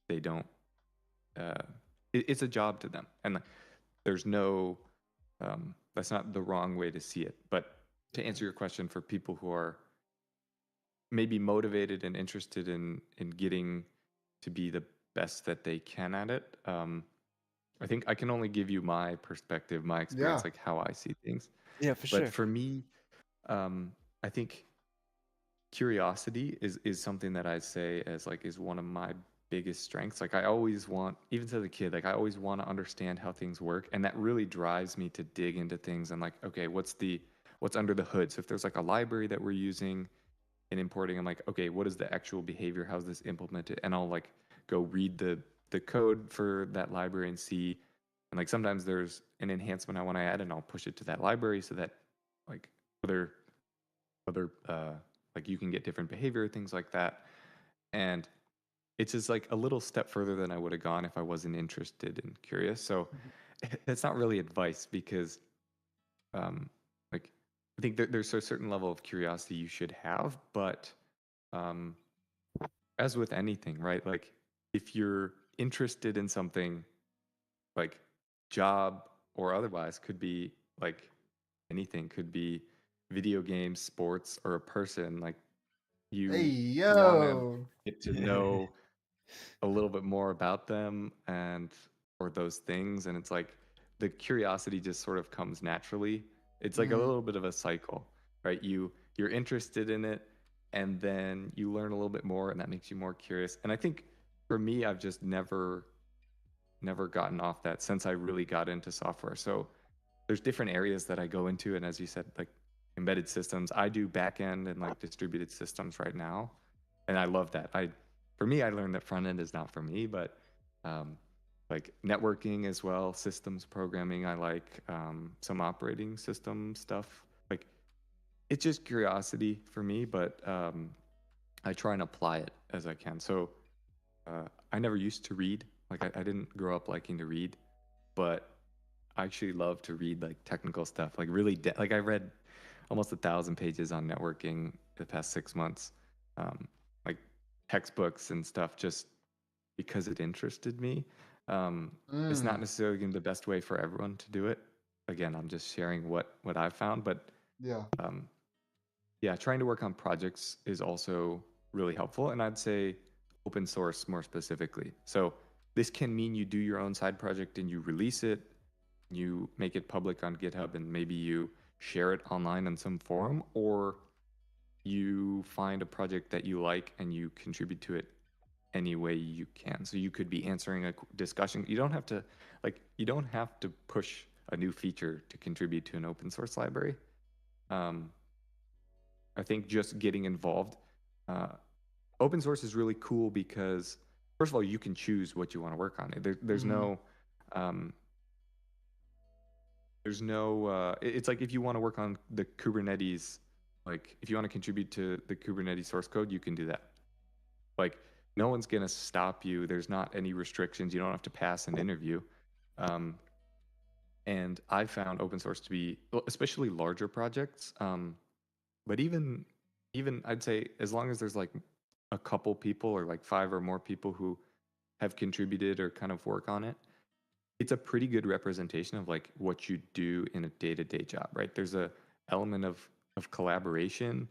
They don't. Uh, it's a job to them, and like, there's no. That's not the wrong way to see it. But to answer your question, for people who are maybe motivated and interested in getting to be the best that they can at it, I think I can only give you my perspective, my Yeah, experience, like how I see things. Yeah, for But sure. for me, I think curiosity is something that I say as like is one of my biggest strengths. Like I always want, even as a kid, like I always want to understand how things work, and that really drives me to dig into things and like, okay, what's under the hood? So if there's like a library that we're using and importing, I'm like, okay, what is the actual behavior? How's this implemented? And I'll like go read the code for that library and see. And like sometimes there's an enhancement I want to add, and I'll push it to that library so that like other other like you can get different behavior, things like that. And it's just like a little step further than I would have gone if I wasn't interested and curious. So it's not really advice because um, like I think there's a certain level of curiosity you should have, but um, as with anything, right? Like if you're interested in something, like job or otherwise, could be like anything, could be video games, sports, or a person. Like Hey you want to yo. get to know a little bit more about them and or those things, and it's like the curiosity just sort of comes naturally. It's like a Mm, little bit of a cycle, right? You're interested in it, and then you learn a little bit more, and that makes you more curious. And I think for me, I've just never gotten off that since I really got into software. So there's different areas that I go into, and as you said, like embedded systems, I do backend and like distributed systems right now, and I love that. I For me, I learned that front end is not for me, but um, like networking as well, systems programming. I like some operating system stuff. Like it's just curiosity for me, but I try and apply it as I can. So I never used to read. Like I didn't grow up liking to read, but I actually love to read like technical stuff. Like really, like I read almost 1,000 pages on networking the past 6 months, like textbooks and stuff, just because it interested me. It's not mm, necessarily the best way for everyone to do it. Again, I'm just sharing what I found, but yeah. um, yeah, trying to work on projects is also really helpful. And I'd say open source more specifically. So this can mean you do your own side project and you release it, you make it public on GitHub, and maybe you share it online on some forum, or you find a project that you like and you contribute to it any way you can. So you could be answering a discussion. You don't have to push a new feature to contribute to an open source library. Um, I think just getting involved. Uh, Open source is really cool because, first of all, you can choose what you want to work on. Mm, Um, there's no. It's like if you want to work on the Kubernetes, like if you want to contribute to the Kubernetes source code, you can do that. Like no one's gonna stop you. There's not any restrictions. You don't have to pass an interview. Um, and I found open source to be, well, especially larger projects. But even I'd say as long as there's like a couple people or like five or more people who have contributed or kind of work on it, it's a pretty good representation of like what you do in a day-to-day job, right? There's a element of collaboration,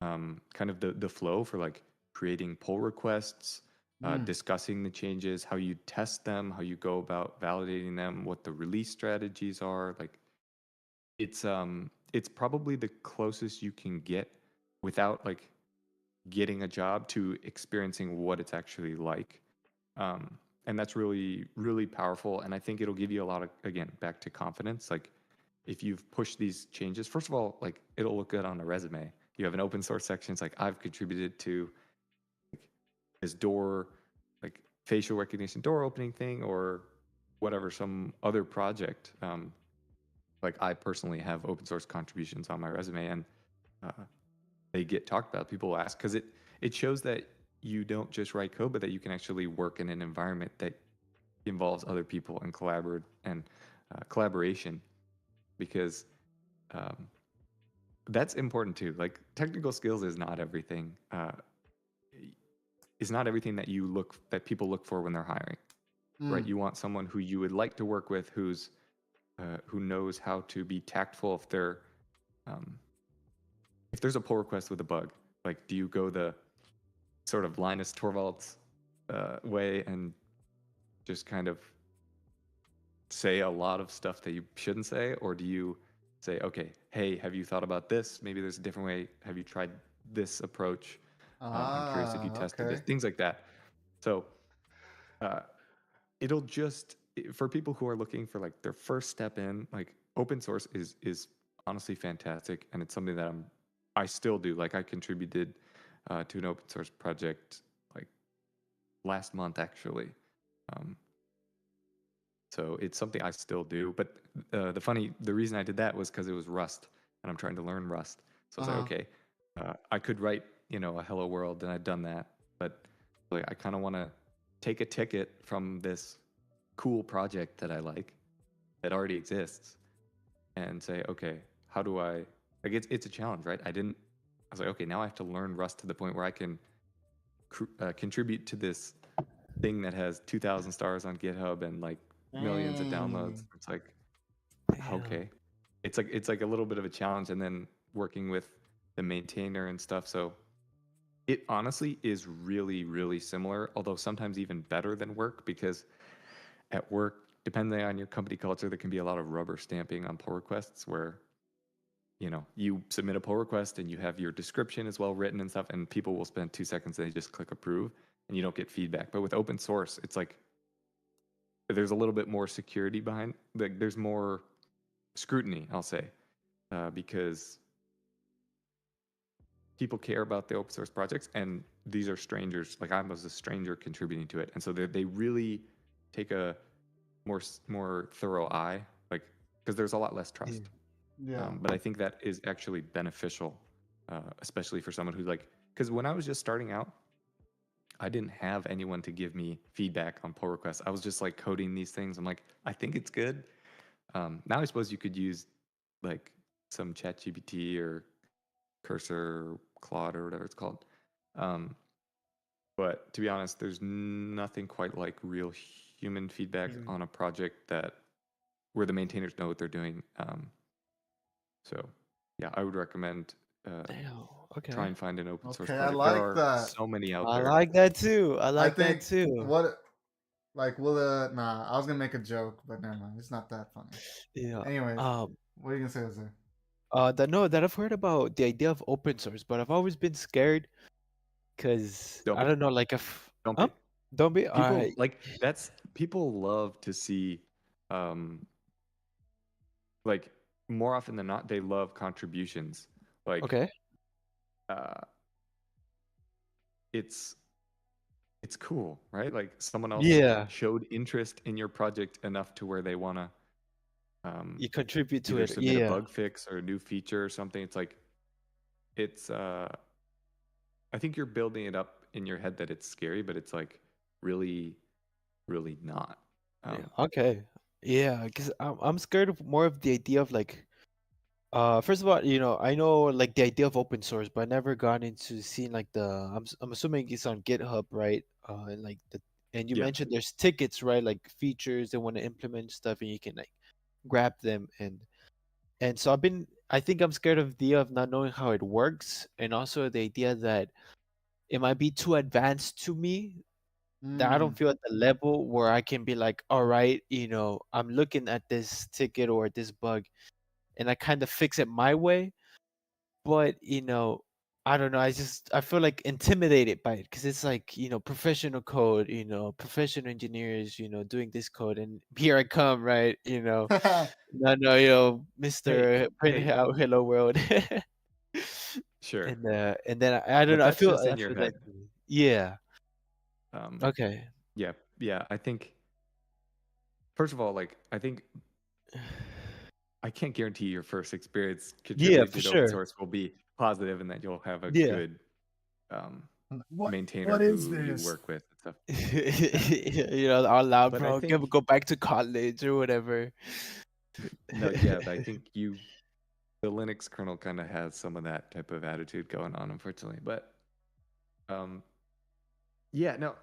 kind of the flow for like creating pull requests, mm, discussing the changes, how you test them, how you go about validating them, what the release strategies are. Like it's probably the closest you can get without like getting a job to experiencing what it's actually like. And that's really, really powerful. And I think it'll give you a lot of, again, back to confidence. Like if you've pushed these changes, first of all, like it'll look good on a resume. You have an open source section. It's like I've contributed to this door, like facial recognition door opening thing, or whatever, some other project. Like I personally have open source contributions on my resume, and uh, they get talked about. People ask because it shows that you don't just write code, but that you can actually work in an environment that involves other people and collaboration. Because um, that's important too. Like technical skills is not everything. Is not everything that people look for when they're hiring, right? mm. You want someone who you would like to work with, who knows how to be tactful um, if there's a pull request with a bug. Like, do you go the sort of Linus Torvalds way and just kind of say a lot of stuff that you shouldn't say, or do you say, okay, hey, have you thought about this? Maybe there's a different way. Have you tried this approach? I'm curious if you Ah, tested this. okay. Things like that. So uh, it'll just for people who are looking for like their first step in, like open source is honestly fantastic, and it's something that I still do. Like I contributed to an open source project like last month actually. Um, So it's something I still do. But the reason I did that was because it was Rust, and I'm trying to learn Rust. So I was like, Uh-huh. okay, I could write, a hello world, and I'd done that. But like, I kind of want to take a ticket from this cool project that I like that already exists and say, okay, how do I like it's a challenge, right? I was like, okay, now I have to learn Rust to the point where I can contribute to this thing that has 2,000 stars on GitHub and like millions of downloads. Mm. It's like, Damn. okay, it's like a little bit of a challenge, and then working with the maintainer and stuff. So it honestly is really, really similar, although sometimes even better than work, because at work, depending on your company culture, there can be a lot of rubber stamping on pull requests where you submit a pull request and you have your description as well written and stuff, and people will spend 2 seconds and they just click approve, and you don't get feedback. But with open source, it's like there's a little bit more security behind. Like there's more scrutiny, I'll say, because people care about the open source projects, and these are strangers. Like I was a stranger contributing to it, and so they really take a more thorough eye, like because there's a lot less Yeah. trust. Yeah. But I think that is actually beneficial, especially for someone who because when I was just starting out, I didn't have anyone to give me feedback on pull requests. I was just like coding these things. I'm like, I think it's good. Now I suppose you could use like some chat GPT or Cursor or Claude or whatever it's called. Um, but to be honest, there's nothing quite like real human feedback Mhm. on a project that where the maintainers know what they're doing. So yeah, I would recommend Damn. try Okay. and find an open source Okay, I project. There like are that. so many out I there. like that too. I I like that think too. what like will nah, I was gonna make a joke, but never mind. It's not that funny. Yeah. Anyways, Um. what are you gonna say, Jose? That no, that I've heard about the idea of open source, but I've always been scared because Don't I be. don't know, like if Don't be. don't be all People right. like that's people love to see um like more often than not they love contributions. Like Okay. uh it's it's cool, right? Like someone else Yeah, showed interest in your project enough to where they want to um you contribute to either it. submit a Yeah. bug fix or a new feature or something. It's like it's I think you're building it up in your head that it's scary, but it's like really, really not. Yeah. Um, Okay. Yeah, because I'm scared of more of the idea of like first of all, I know like the idea of open source, but I never gone into seeing like I'm assuming it's on GitHub, right? And like and you yeah, mentioned there's tickets, right? Like features they want to implement stuff and you can like grab them and so I think I'm scared of the idea of not knowing how it works and also the idea that it might be too advanced to me that I don't Mm. feel at the level where I can be like, all right, I'm looking at this ticket or this bug and I kind of fix it my way. But, I don't know. I feel like intimidated by it because it's like, professional code, professional engineers, doing this code. And here I come, right? No, no, hey, Mr. Print hey, out Hello World. sure, And then I don't but know. that's just I in your feel that. head. Yeah. Um, Okay. yeah, yeah. I think first of all, like I think I can't guarantee your first experience Yeah, contributing for to the open sure. source will be positive and that you'll have a Yeah. good um, What maintainer what is who you this? work with and stuff. Yeah, All loud, but I bro. Give think go back to college or whatever. no, yeah, but I think the Linux kernel kind of has some of that type of attitude going on, unfortunately. But um, yeah, no,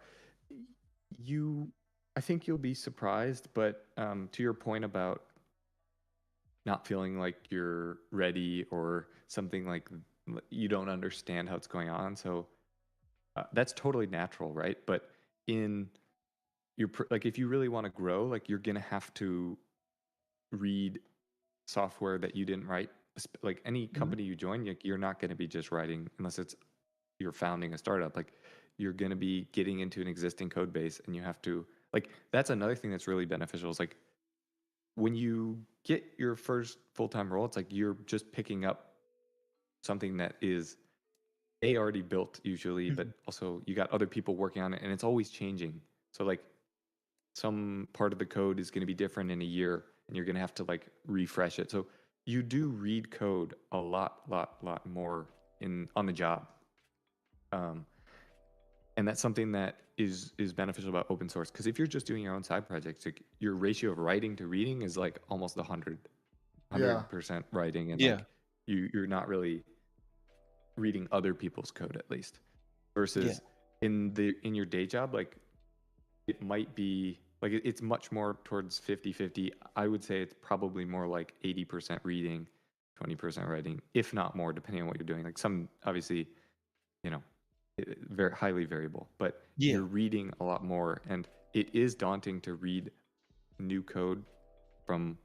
you, I think you'll be surprised. But to your point about not feeling like you're ready or something like you don't understand how it's going on, so that's totally natural, right? But in like if you really want to grow, like you're gonna have to read software that you didn't write. Like any Mhm. company you join, you're not going to be just writing unless it's you're founding a startup. Like you're going to be getting into an existing code base, and you have to like that's another thing that's really beneficial is like when you get your first full-time role, it's like you're just picking up something that is already built usually, but also you got other people working on it, and it's always changing. So like some part of the code is going to be different in a year, and you're going to have to like refresh it. So you do read code a lot more in on the job. Um, and that's something that is beneficial about open source, because if you're just doing your own side projects, like, your ratio of writing to reading is like almost 100 Yeah. percent writing, and Yeah. like you're not really reading other people's code, at least, Yeah. versus in your day job, like it might be like it's much more towards 50-50. I would say it's probably more like 80% reading, 20% writing, if not more, depending on what you're doing. Like some, obviously, you know, very highly variable, but Yeah. you're reading a lot more, and it is daunting to read new code from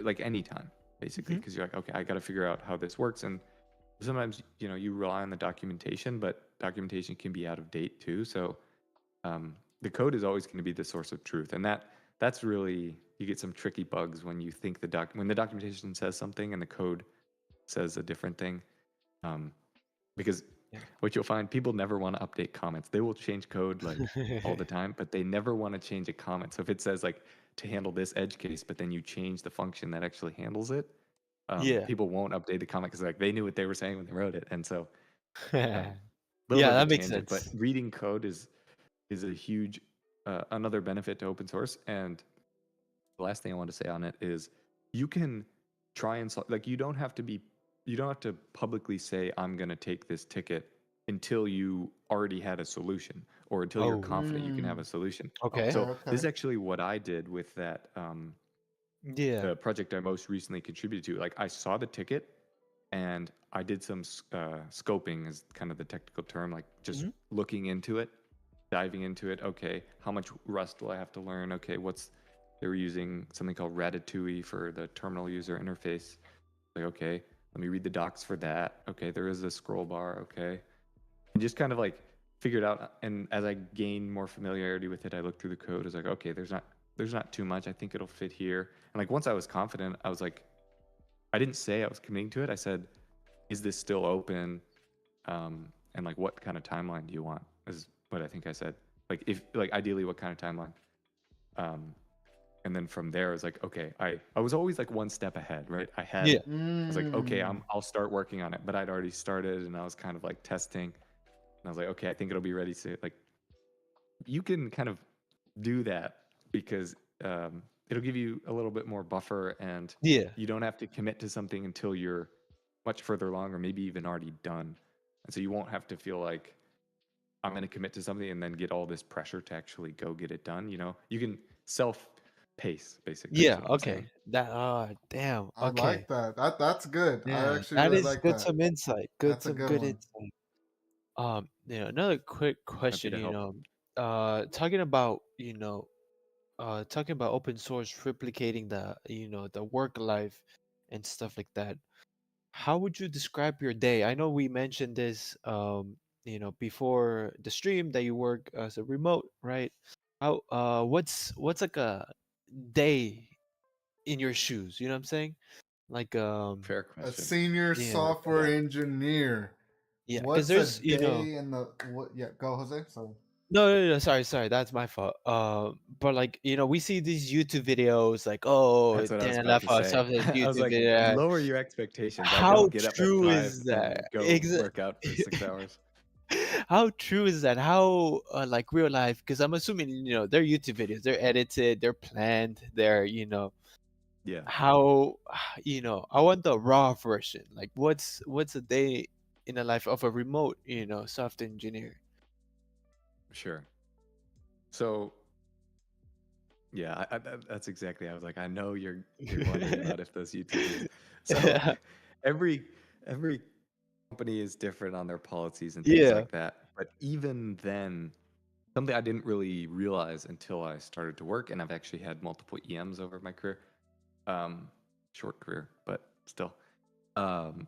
like anytime, basically, Hmm. because you're like, okay, I got to figure out how this works. And sometimes, you rely on the documentation, but documentation can be out of date too. So the code is always going to be the source of truth, and that's really, you get some tricky bugs when you think when the documentation says something and the code says a different thing. Um, because what you'll find, people never want to update comments. They will change code like all the time, but they never want to change a comment. So if it says like to handle this edge case, but then you change the function that actually handles it, Yeah. people won't update the comment, because like they knew what they were saying when they wrote it. And so um, Yeah, a little bit of a that makes tangent, but sense. reading code is a huge another benefit to open source. And the last thing I want to say on it is, you can try and solve, like, you don't have to publicly say I'm going to take this ticket until you already had a solution, or until you're Oh, confident you can have a Mm. solution. Okay. okay. So this Okay. is actually what I did with that Yeah. the project I most recently contributed to. Like, I saw the ticket, and I did some scoping, is kind of the technical term, like just Hmm. looking into it, diving into it. Okay, how much Rust will I have to learn? Okay, they were using something called Ratatouille for the terminal user interface. Like, okay, let me read the docs for that. Okay, there is a scroll bar. Okay, and just kind of like figured out. And as I gained more familiarity with it, I looked through the code. I was like, okay, there's not too much. I think it'll fit here. And like once I was confident, I was like, I didn't say I was committing to it. I said, is this still open? And like, what kind of timeline do you want? Is what I think I said. Like, if like ideally, what kind of timeline? Um, and then from there, I was like, okay, I was always like one step ahead, right? Yeah. I was like, okay, Mm. I'll start working on it, but I'd already started, and I was kind of like testing, and I was like, okay, I think it'll be ready soon. Like, you can kind of do that, because it'll give you a little bit more buffer, and Yeah. you don't have to commit to something until you're much further along, or maybe even already done. And so you won't have to feel like, I'm going to commit to something and then get all this pressure to actually go get it done. You can self pace, basically, is Yeah. what I'm saying. Okay. That. Damn. I like Okay. that. That's good. I Yeah. actually That really is like good. that. Some insight. Good. That's a Some good good one. insight. Another quick Happy question. to help. Talking about talking about open source replicating the the work life and stuff like that. How would you describe your day? I know we mentioned this before the stream, that you work as a remote, right? How what's like a day in your shoes, you know what I'm saying? Like Fair A question. senior yeah, software engineer. yeah, because What's a there's day in the what? Yeah, go Jose. Sorry. no, sorry, that's my fault. But like we see these YouTube videos like, oh, That's what I was 10 about left to out say. something I was YouTube like, video. lower your expectations. I How don't get up at true 5 is that? and go work out for 6 hours. How true is that? How like real life? Because I'm assuming they're YouTube videos. They're edited. They're planned. They're Yeah, how I want the raw version. Like what's a day in the life of a remote software engineer? sure. So yeah, that's exactly. I was like, I know you're wondering about if those YouTube videos. So every every company is different on their policies and things Yeah. like that. But even then, something I didn't really realize until I started to work, and I've actually had multiple EMs over my career, um, short career, but still, um,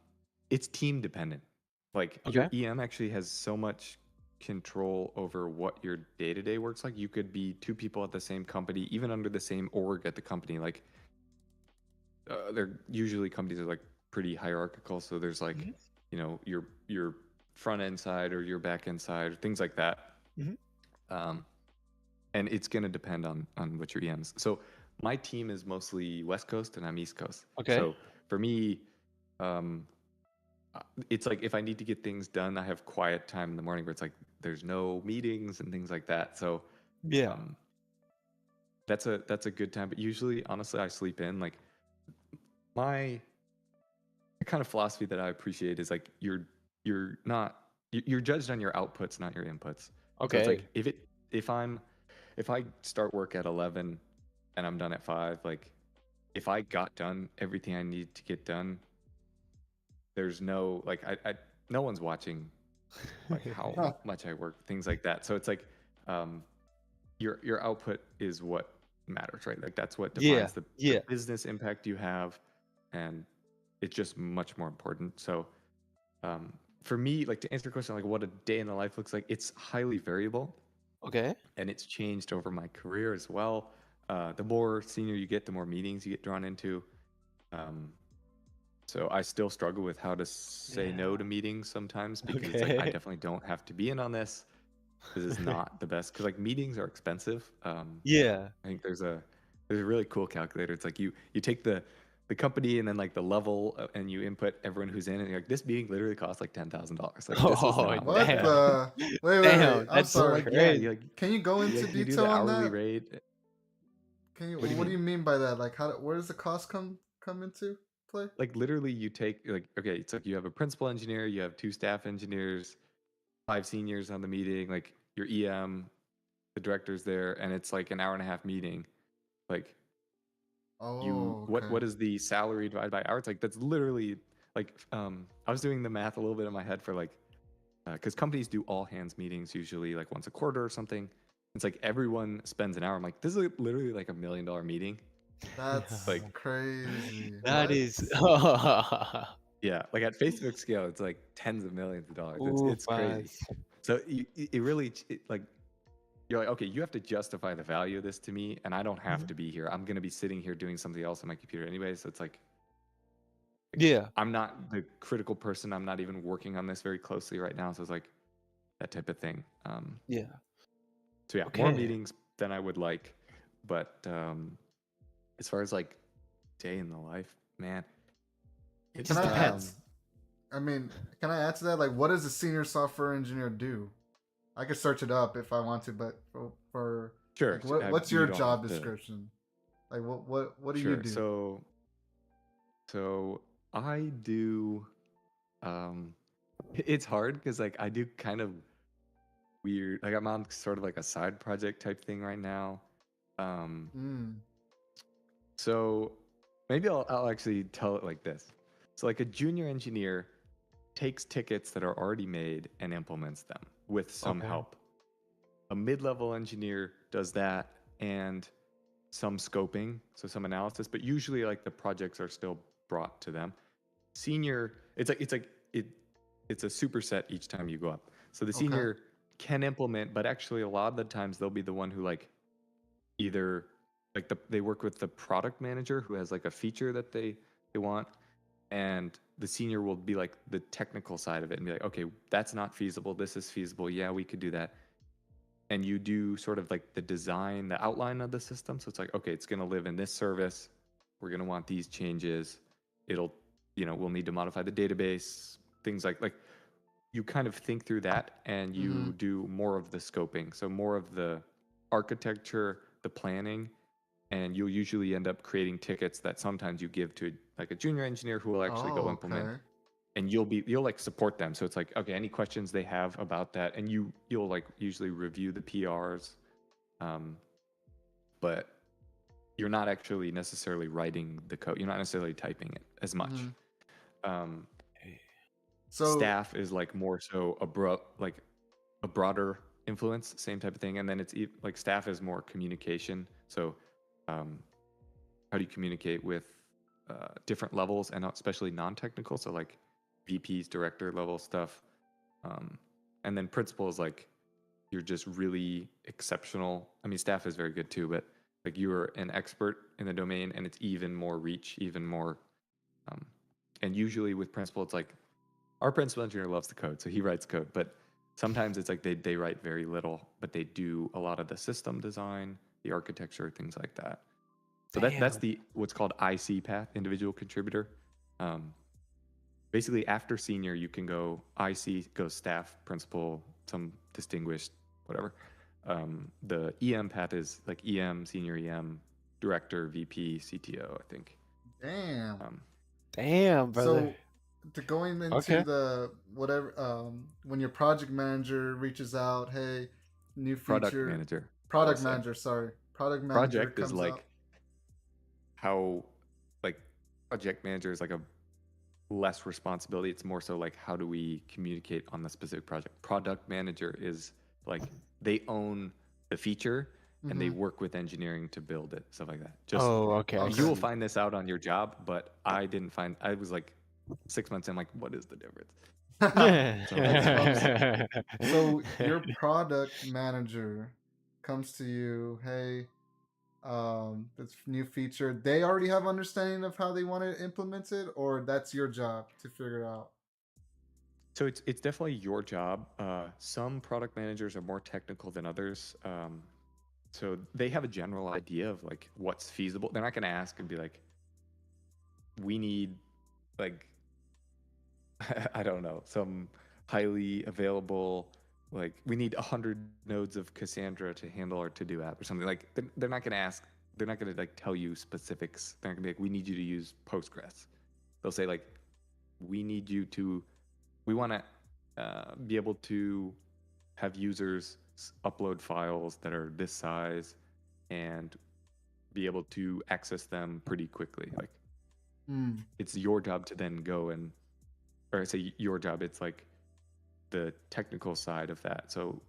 it's team dependent. Like, your Okay. EM actually has so much control over what your day to day works like. You could be two people at the same company, even under the same org at the company. Like, they're usually, companies are like pretty hierarchical. So there's like, Hmm. your front end side or your back end side, or things like that. Hmm. Um, and it's going to depend on what your EMs. So my team is mostly West Coast and I'm East Coast. Okay. So for me, um, it's like if I need to get things done, I have quiet time in the morning where it's like there's no meetings and things like that. So Yeah. um, that's a good time. But usually, honestly, I sleep in. Like my the kind of philosophy that I appreciate is like you're not you're judged on your outputs, not your inputs. So it's Okay. like if I start work at 11 and I'm done at 5, like if I got done everything I need to get done, there's no like no one's watching like how Huh. much I work, things like that. So it's like um, your output is what matters, right? Like that's what Yeah. defines the Yeah. business impact you have, and it's just much more important. So um, for me, like to answer your question, like what a day in the life looks like, it's highly variable, Okay. and it's changed over my career as well. The more senior you get, the more meetings you get drawn into. Um, so I still struggle with how to say no Yeah. to meetings sometimes because it's like I Okay. definitely don't have to be in on this. This is not the best because like meetings are expensive. Yeah. I think there's a really cool calculator. It's like you take the company and then like the level and you input everyone who's in, and you're like this meeting literally costs like $10,000. Like this is Oh, not worth What it. damn. the? Wait. Damn, I'm that's But sorry. like yeah, crazy. Can you go into you do the detail on hourly that? rate. Can you? What do you What do mean? you mean by that? Like, where does the cost come into play? Like literally you take like okay, it's like you have a principal engineer, you have two staff engineers, five seniors on the meeting, like your EM, the director's there, and it's like an hour and a half meeting. Like you Oh, okay. what is the salary divided by hours? Like that's literally like I was doing the math a little bit in my head for like because companies do all hands meetings usually like once a quarter or something. It's like everyone spends an hour. I'm like, this is literally like $1 million meeting. That's Like, crazy. That What? is. yeah, like at Facebook scale, it's like tens of millions of dollars. Ooh, It's crazy. fast. So it really like you're like, okay, you have to justify the value of this to me, and I don't have Mhm. to be here. I'm gonna be sitting here doing something else on my computer anyway. So it's like Yeah. I'm not the critical person. I'm not even working on this very closely right now. So it's like that type of thing. Yeah. So yeah, more Okay. meetings than I would like, but as far as like day in the life, man, it It Can just just I add? depends. I mean, can I add to that? Like, what does a senior software engineer do? I could search it up if I want to, but for sure. like, what's You your don't job have to. description? Like, what do you Sure. do? So I do. Um, it's hard because like I do kind of weird. Like I'm on sort of like a side project type thing right now. Um, Mm. so maybe I'll actually tell it like this. So like a junior engineer takes tickets that are already made and implements them with some Okay. help. A mid-level engineer does that and some scoping, so some analysis, but usually like the projects are still brought to them. Senior, it's a superset each time you go up. So the Okay. senior can implement, but actually a lot of the times they'll be the one who like either like they work with the product manager who has like a feature that they want, and the senior will be like the technical side of it and be like, okay, that's not feasible, this is feasible, yeah, we could do that. And you do sort of like the design, the outline of the system. So it's like, okay, it's going to live in this service. We're going to want these changes. It'll, we'll need to modify the database, things like you kind of think through that and Mm-hmm. you do more of the scoping. So more of the architecture, the planning, and you'll usually end up creating tickets that sometimes you give to like a junior engineer who will actually go Oh, implement, okay. and you'll like support them. So it's like, okay, any questions they have about that, and you'll like usually review the PRs, um, but you're not actually necessarily writing the code. You're not necessarily typing it as much. Mm-hmm. Um, So, Staff is like more so like a broader influence, same type of thing, and then it's like staff is more communication. So, um, how do you communicate with different levels and especially non-technical? So like VPs, director level stuff. Um, and then principal is like you're just really exceptional. I mean, staff is very good too, but like you are an expert in the domain, and it's even more reach, even more. Um, and usually with principal, it's like our principal engineer loves the code, so he writes code. But Sometimes it's like they write very little, but they do a lot of the system design, the architecture, things like that. So that's Damn. the what's called IC path, individual contributor. Um, Basically, after senior, you can go IC, go staff, principal, some distinguished, whatever. The EM path is like EM, senior EM, director, VP, CTO, I think. Damn. Um, Damn, brother. So to going into Okay. the whatever when your project manager reaches out, hey, new Product feature, manager, I'll product say. manager, sorry, product manager Project is comes out. like how, like, project manager is like a less responsibility. It's more so like how do we communicate on the specific project. Product manager is like they own the feature and they Mm-hmm. work with engineering to build it, stuff like that. Just Oh, okay, I you Okay. will see. find this out on your job, but I didn't find. I was like 6 months in, like, what is the difference? So That's yeah, funny. So your product manager comes to you, hey, this new feature. They already have understanding of how they want to implement it, or that's your job to figure it out. so it's definitely your job. Some product managers are more technical than others. So they have a general idea of like what's feasible. They're not going to ask and be like, we need like I don't know, some highly available, like we need 100 nodes of Cassandra to handle our to-do app or something. Like they're not going to ask, they're not going to like tell you specifics. They're not going to be like, we need you to use Postgres. They'll say like, we need you to, we want to be able to have users upload files that are this size and be able to access them pretty quickly. Like Hmm. it's your job to then go and, or I say your job, it's like the technical side of that. So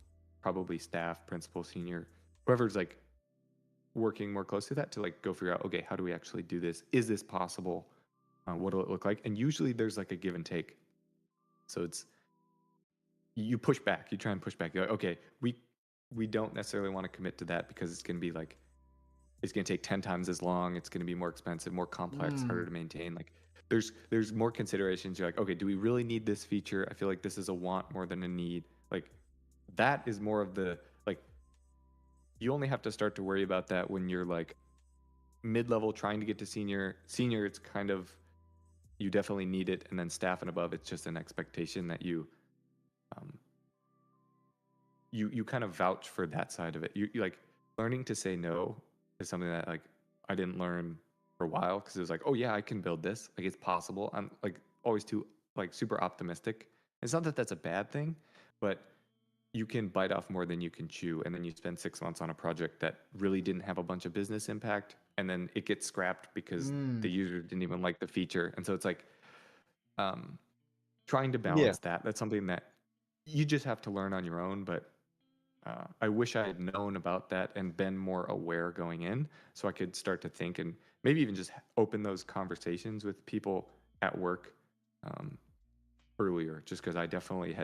probably staff, principal, senior, whoever's like working more close to that to like go figure out, okay, how do we actually do this? Is this possible? What will it look like? And usually there's like a give and take. So it's you push back, you try and push back. You're like, okay, we don't necessarily want to commit to that because it's going to be like it's going to take 10 times as long. It's going to be more expensive, more complex, harder Hmm. to maintain. Like there's more considerations. You're like, okay, do we really need this feature? I feel like this is a want more than a need. Like that is more of the like you only have to start to worry about that when you're like mid-level trying to get to senior. Senior, it's kind of you definitely need it, and then staff and above, it's just an expectation that um, you kind of vouch for that side of it. You like learning to say no is something that like I didn't learn for a while because it was like, oh yeah, I can build this. Like it's possible. I'm like always too like super optimistic. It's not that that's a bad thing, but you can bite off more than you can chew, and then you spend 6 months on a project that really didn't have a bunch of business impact, and then it gets scrapped because the Hmm. user didn't even like the feature. And so it's like um, trying to Yeah. balance that. That's something that you just have to learn on your own, but I wish I had known about that and been more aware going in so I could start to think and maybe even just open those conversations with people at work um, earlier, just because I definitely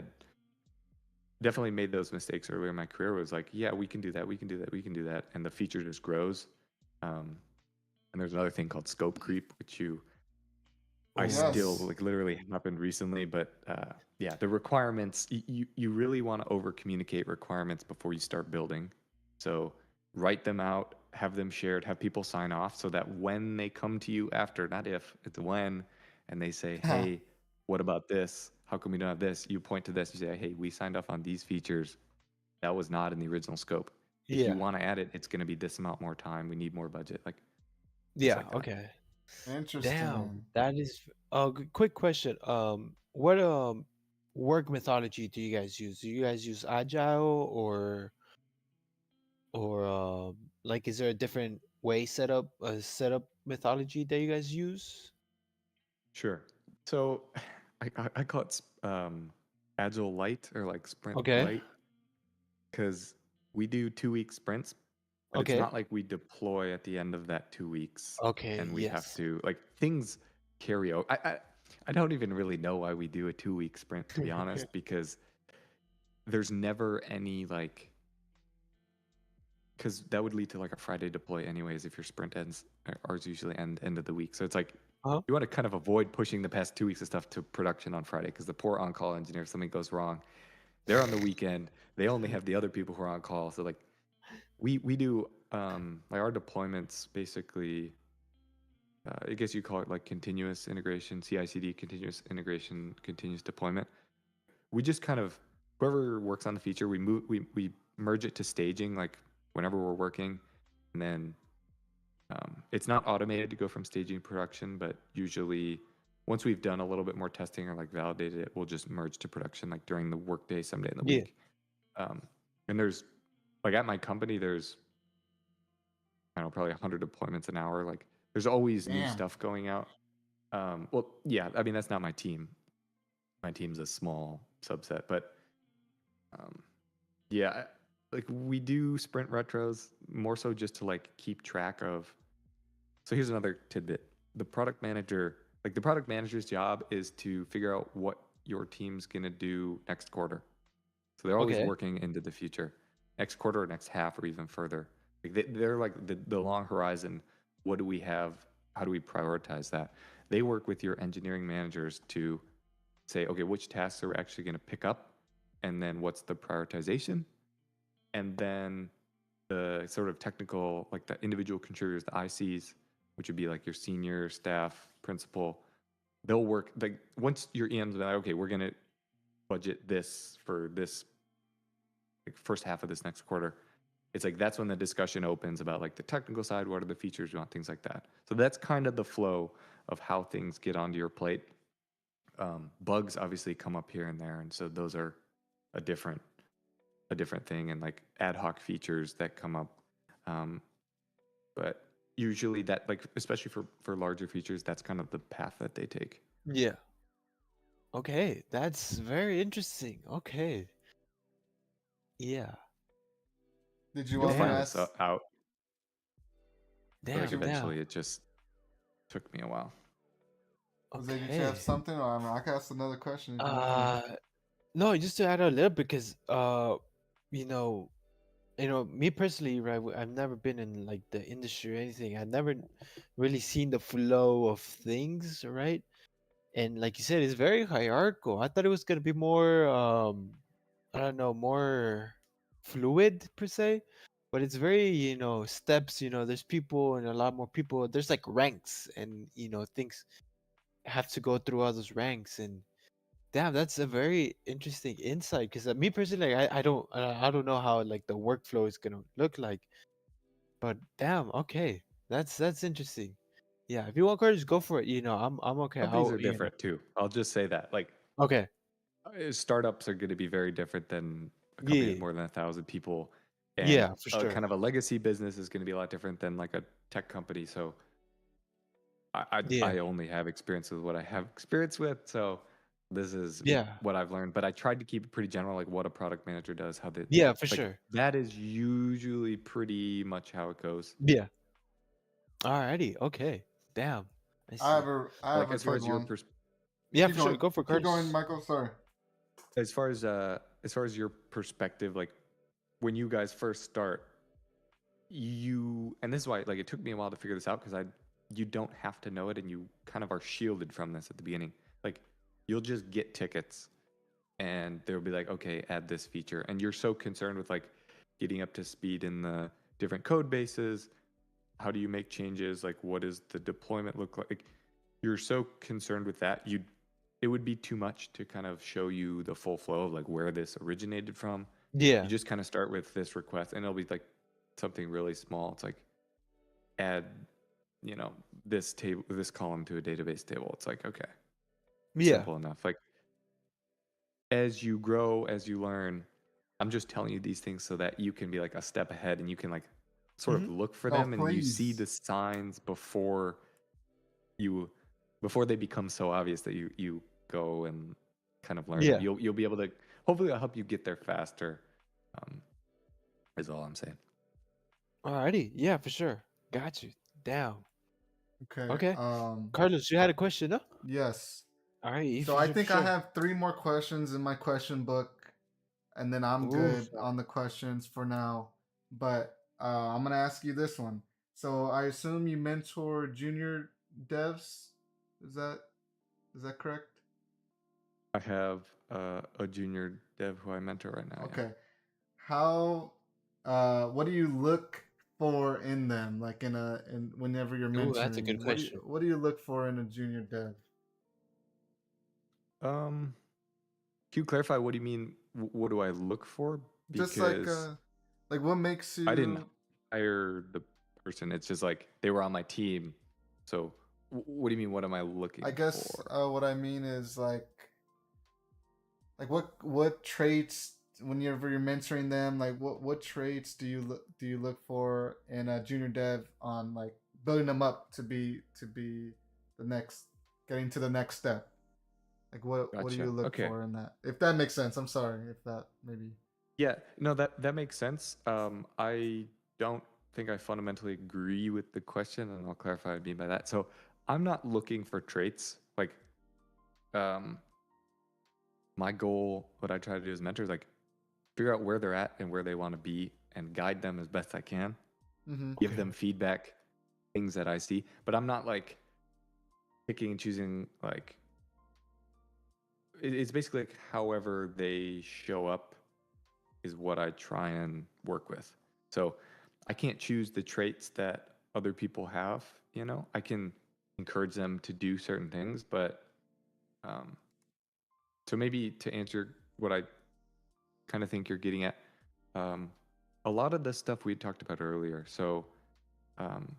made those mistakes earlier in my career. Was like, yeah, we can do that, we can do that, we can do that, and the feature just grows. Um, and there's another thing called scope creep, which I still Oh. Yes. like literally happened recently, but yeah, the requirements you really want to over communicate requirements before you start building. So write them out, have them shared, have people sign off so that when they come to you after, not if, it's when, and they say, hey, what about this? How come we don't have this? You point to this, you say, hey, we signed off on these features. That was not in the original scope. If you Yeah. want to add it, it's going to be this amount more time. We need more budget, like things Yeah. like that. Okay. Damn. Interesting. That is. Quick question. What work methodology do you guys use? Do you guys use agile or like is there a different way setup methodology that you guys use? Sure. So I call it Agile Light or like Sprint Okay. Light because we do 2 week sprints, but it's Okay. not like we deploy at the end of that 2 weeks Okay. and we have Yes. to like things carry over. I don't even really know why we do a 2 week sprint to be honest because there's never any like because that would lead to like a Friday deploy anyways if your sprint ends. Ours usually end of the week, so it's like Huh? you want to kind of avoid pushing the past 2 weeks of stuff to production on Friday because the poor on-call engineer, if something goes wrong, They're on the weekend. They only have the other people who are on call. So like we do like our deployments basically. I guess you call it like continuous integration, CI/CD, continuous integration, continuous deployment. We just kind of whoever works on the feature, we merge it to staging like whenever we're working, and then it's not automated to go from staging to production, but usually once we've done a little bit more testing or like validated it, we'll just merge to production like during the workday, someday in the Yeah. week. And there's like at my company, there's I don't know, probably 100 deployments an hour. Like there's always new Damn. stuff going out. Well, yeah, I mean that's not my team. My team's a small subset, but um, yeah, like we do sprint retros more so just to like keep track of. So here's another tidbit: the product manager, like the product manager's job is to figure out what your team's gonna do next quarter. So they're always Okay. working into the future, next quarter or next half or even further. Like they're like the long horizon. What do we have? How do we prioritize that? They work with your engineering managers to say, okay, which tasks are we actually going to pick up? And then what's the prioritization? And then the sort of technical, like the individual contributors, the ICs, which would be like your senior staff, principal, they'll work like once your EM's like, okay, we're going to budget this for this like first half of this next quarter. It's like that's when the discussion opens about like the technical side, what are the features you want, things like that. So that's kind of the flow of how things get onto your plate. Bugs obviously come up here and there, and so those are a different thing, and like ad hoc features that come up. Um, but usually that like especially for larger features, that's kind of the path that they take. Yeah. Okay. That's very interesting. Okay. Yeah. Did you You'll want to find Damn. this ask? out, but Did like Damn. you, Damn. eventually it just took me a while. Jose, did you have Okay. something? Or I can ask another question if you want to. Uh, no, just to add a little because you know, me personally, right? I've never been in like the industry or anything. I've never really seen the flow of things, right? And like you said, it's very hierarchical. I thought it was gonna be more, I don't know, more fluid per se, but it's very, steps. There's people and a lot more people. There's like ranks, and things have to go through all those ranks. And damn, that's a very interesting insight. Because me personally, like, I don't know how like the workflow is gonna look like. But damn, okay, that's interesting. Yeah, if you want courage, go for it. I'm okay. Companies I'll are different too. I'll just say that. Like Okay. startups are going to be very different than a company with Yeah. more than 1,000 people, and Yeah, for a sure. kind of a legacy business is going to be a lot different than like a tech company. So Yeah. I only have experience with what I have experience with. So this is Yeah. what I've learned, but I tried to keep it pretty general, like what a product manager does, how they Yeah, for like sure. that is usually pretty much how it goes. Yeah. Alrighty. Okay. Damn. I see. I But have like a as far good as your one. Yeah, Keep for sure. going. Go for Keep going, Curtis. Michael. Sorry. as far as your perspective, like when you guys first start, you and this is why like it took me a while to figure this out because I you don't have to know it and you kind of are shielded from this at the beginning. Like you'll just get tickets and they'll be like, okay, add this feature, and you're so concerned with like getting up to speed in the different code bases. How do you make changes? Like what does the deployment look like? You're so concerned with that. It would be too much to kind of show you the full flow of like where this originated from. You Yeah. just kind of start with this request and it'll be like something really small. It's like add, this table, this column to a database table. It's like, okay, Yeah. simple enough. Like as you grow, as you learn, I'm just telling you these things so that you can be like a step ahead and you can like sort Hmm. of look for Oh, them and you see please. the signs you before they become so obvious that you go and kind of learn them. Yeah. You'll be able to hopefully I'll help you get there faster. Um, is all I'm saying. Alrighty. Yeah, for sure. Got you. Damn. Okay. Okay. Carlos, you had a question, no? Yes. Alright, So for I sure, for think I sure. have three more questions in my question book, and then I'm Ooh. good on the questions for now. But I'm gonna ask you this one. So I assume you mentor junior devs. Is that is that correct? I have a junior dev who I mentor right now. Yeah. Okay. How what do you look for in them? Like in whenever you're Oh, that's a mentoring, good question. what do you look for in a junior dev? Can you clarify what do you mean? What do I look for? Just Because like what makes I didn't you hire the person. It's just like they were on my team. So what do you mean? What am I I looking guess for? what I mean is like what traits whenever you're mentoring them, like what traits do you look for in a junior dev on like building them up to be the next getting to the next step? Like what do you Gotcha. look Okay. for in that? If that makes sense. I'm sorry if that maybe. Yeah. No, that makes sense. I don't think I fundamentally agree with the question, and I'll clarify what I mean by that. So I'm not looking for traits. Like, um, my goal, what I try to do as mentor is like figure out where they're at and where they want to be and guide them as best I can, Mm-hmm. give Okay. them feedback, things that I see. But I'm not like picking and choosing like it's basically like however they show up is what I try and work with. So I can't choose the traits that other people have, you know? I can encourage them to do certain things, but um so maybe to answer what I kind of think you're getting at, um a lot of the stuff we talked about earlier. So um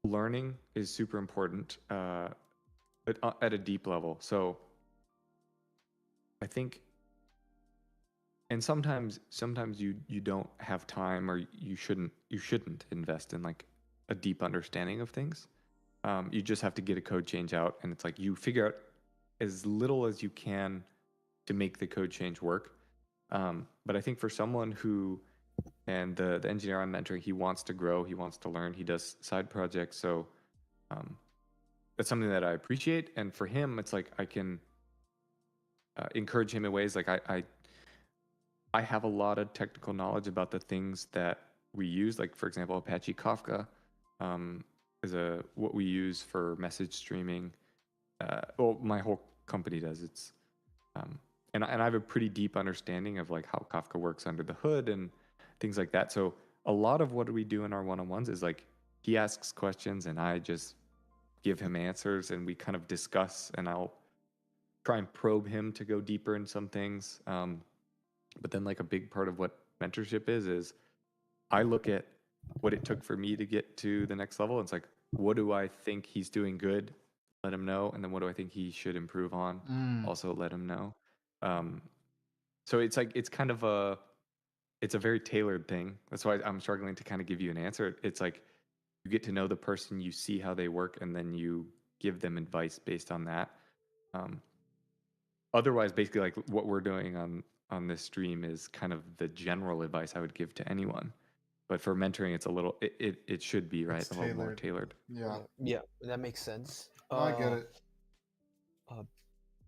learning is super important at a deep level. So I think and sometimes you don't have time or you shouldn't invest in like a deep understanding of things. You just have to get a code change out, and it's like you figure out as little as you can to make the code change work. But I think for someone who and the engineer I'm mentoring, he wants to grow, he wants to learn, he does side projects, so um, that's something that I appreciate. And for him, it's like I can encourage him in ways like I have a lot of technical knowledge about the things that we use. Like for example, Apache Kafka um, is a what we use for message streaming. Well, my whole company does. It's and I have a pretty deep understanding of like how Kafka works under the hood and things like that. So a lot of what we do in our one-on-ones is like he asks questions and I just give him answers and we kind of discuss and I'll try and probe him to go deeper in some things. But then like a big part of what mentorship is I look at what it took for me to get to the next level. It's like, what do I think he's doing good? Let him know. And then what do I think he should improve on? Mm. Also let him know. Um, so it's like, it's a very tailored thing. That's why I'm struggling to kind of give you an answer. It's like you get to know the person, you see how they work, and then you give them advice based on that. Um, Otherwise, basically, like what we're doing on this stream is kind of the general advice I would give to anyone. But for mentoring, it's a little it should be right It's a little more tailored. tailored. Yeah. Yeah, yeah, that makes sense. No, I get it. Uh,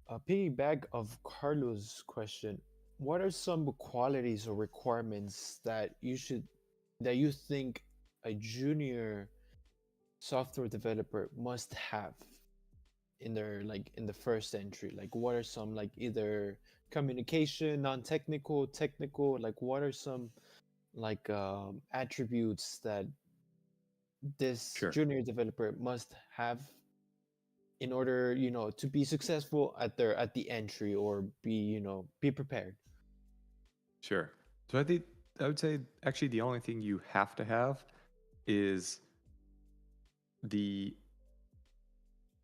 a piggyback of Carlos' question, what are some qualities or requirements that you think a junior software developer must have in their like in the first entry? Like what are some like either communication, non-technical, technical, like what are some like attributes that this Sure, junior developer must have in order, to be successful at the entry or be, be prepared? sure. So I would say actually the only thing you have to have is the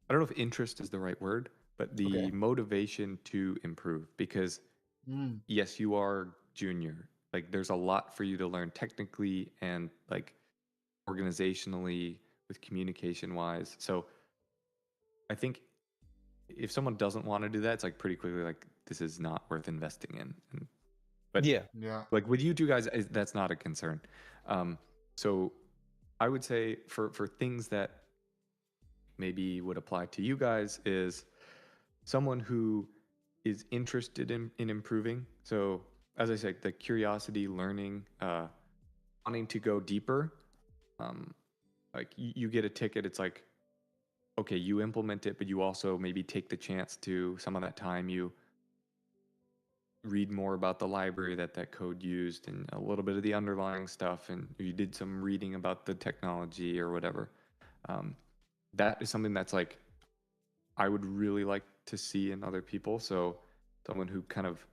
I don't know if interest is the right word, but Okay. the motivation to improve. Because Mm. yes, you are junior. Like there's a lot for you to learn technically and like organizationally with communication wise. So I think if someone doesn't want to do that, it's like pretty quickly like this is not worth investing in. But Yeah. Yeah. like with you two guys, that's not a concern. Um, so I would say for things that maybe would apply to you guys is someone who is interested in improving. So as I said, the curiosity, learning, wanting to go deeper. Um, like you get a ticket, it's like okay, you implement it, but you also maybe take the chance to some of that time you read more about the library that code used and a little bit of the underlying stuff, and you did some reading about the technology or whatever. Um, that is something that's like I would really like to see in other people. So someone who kind of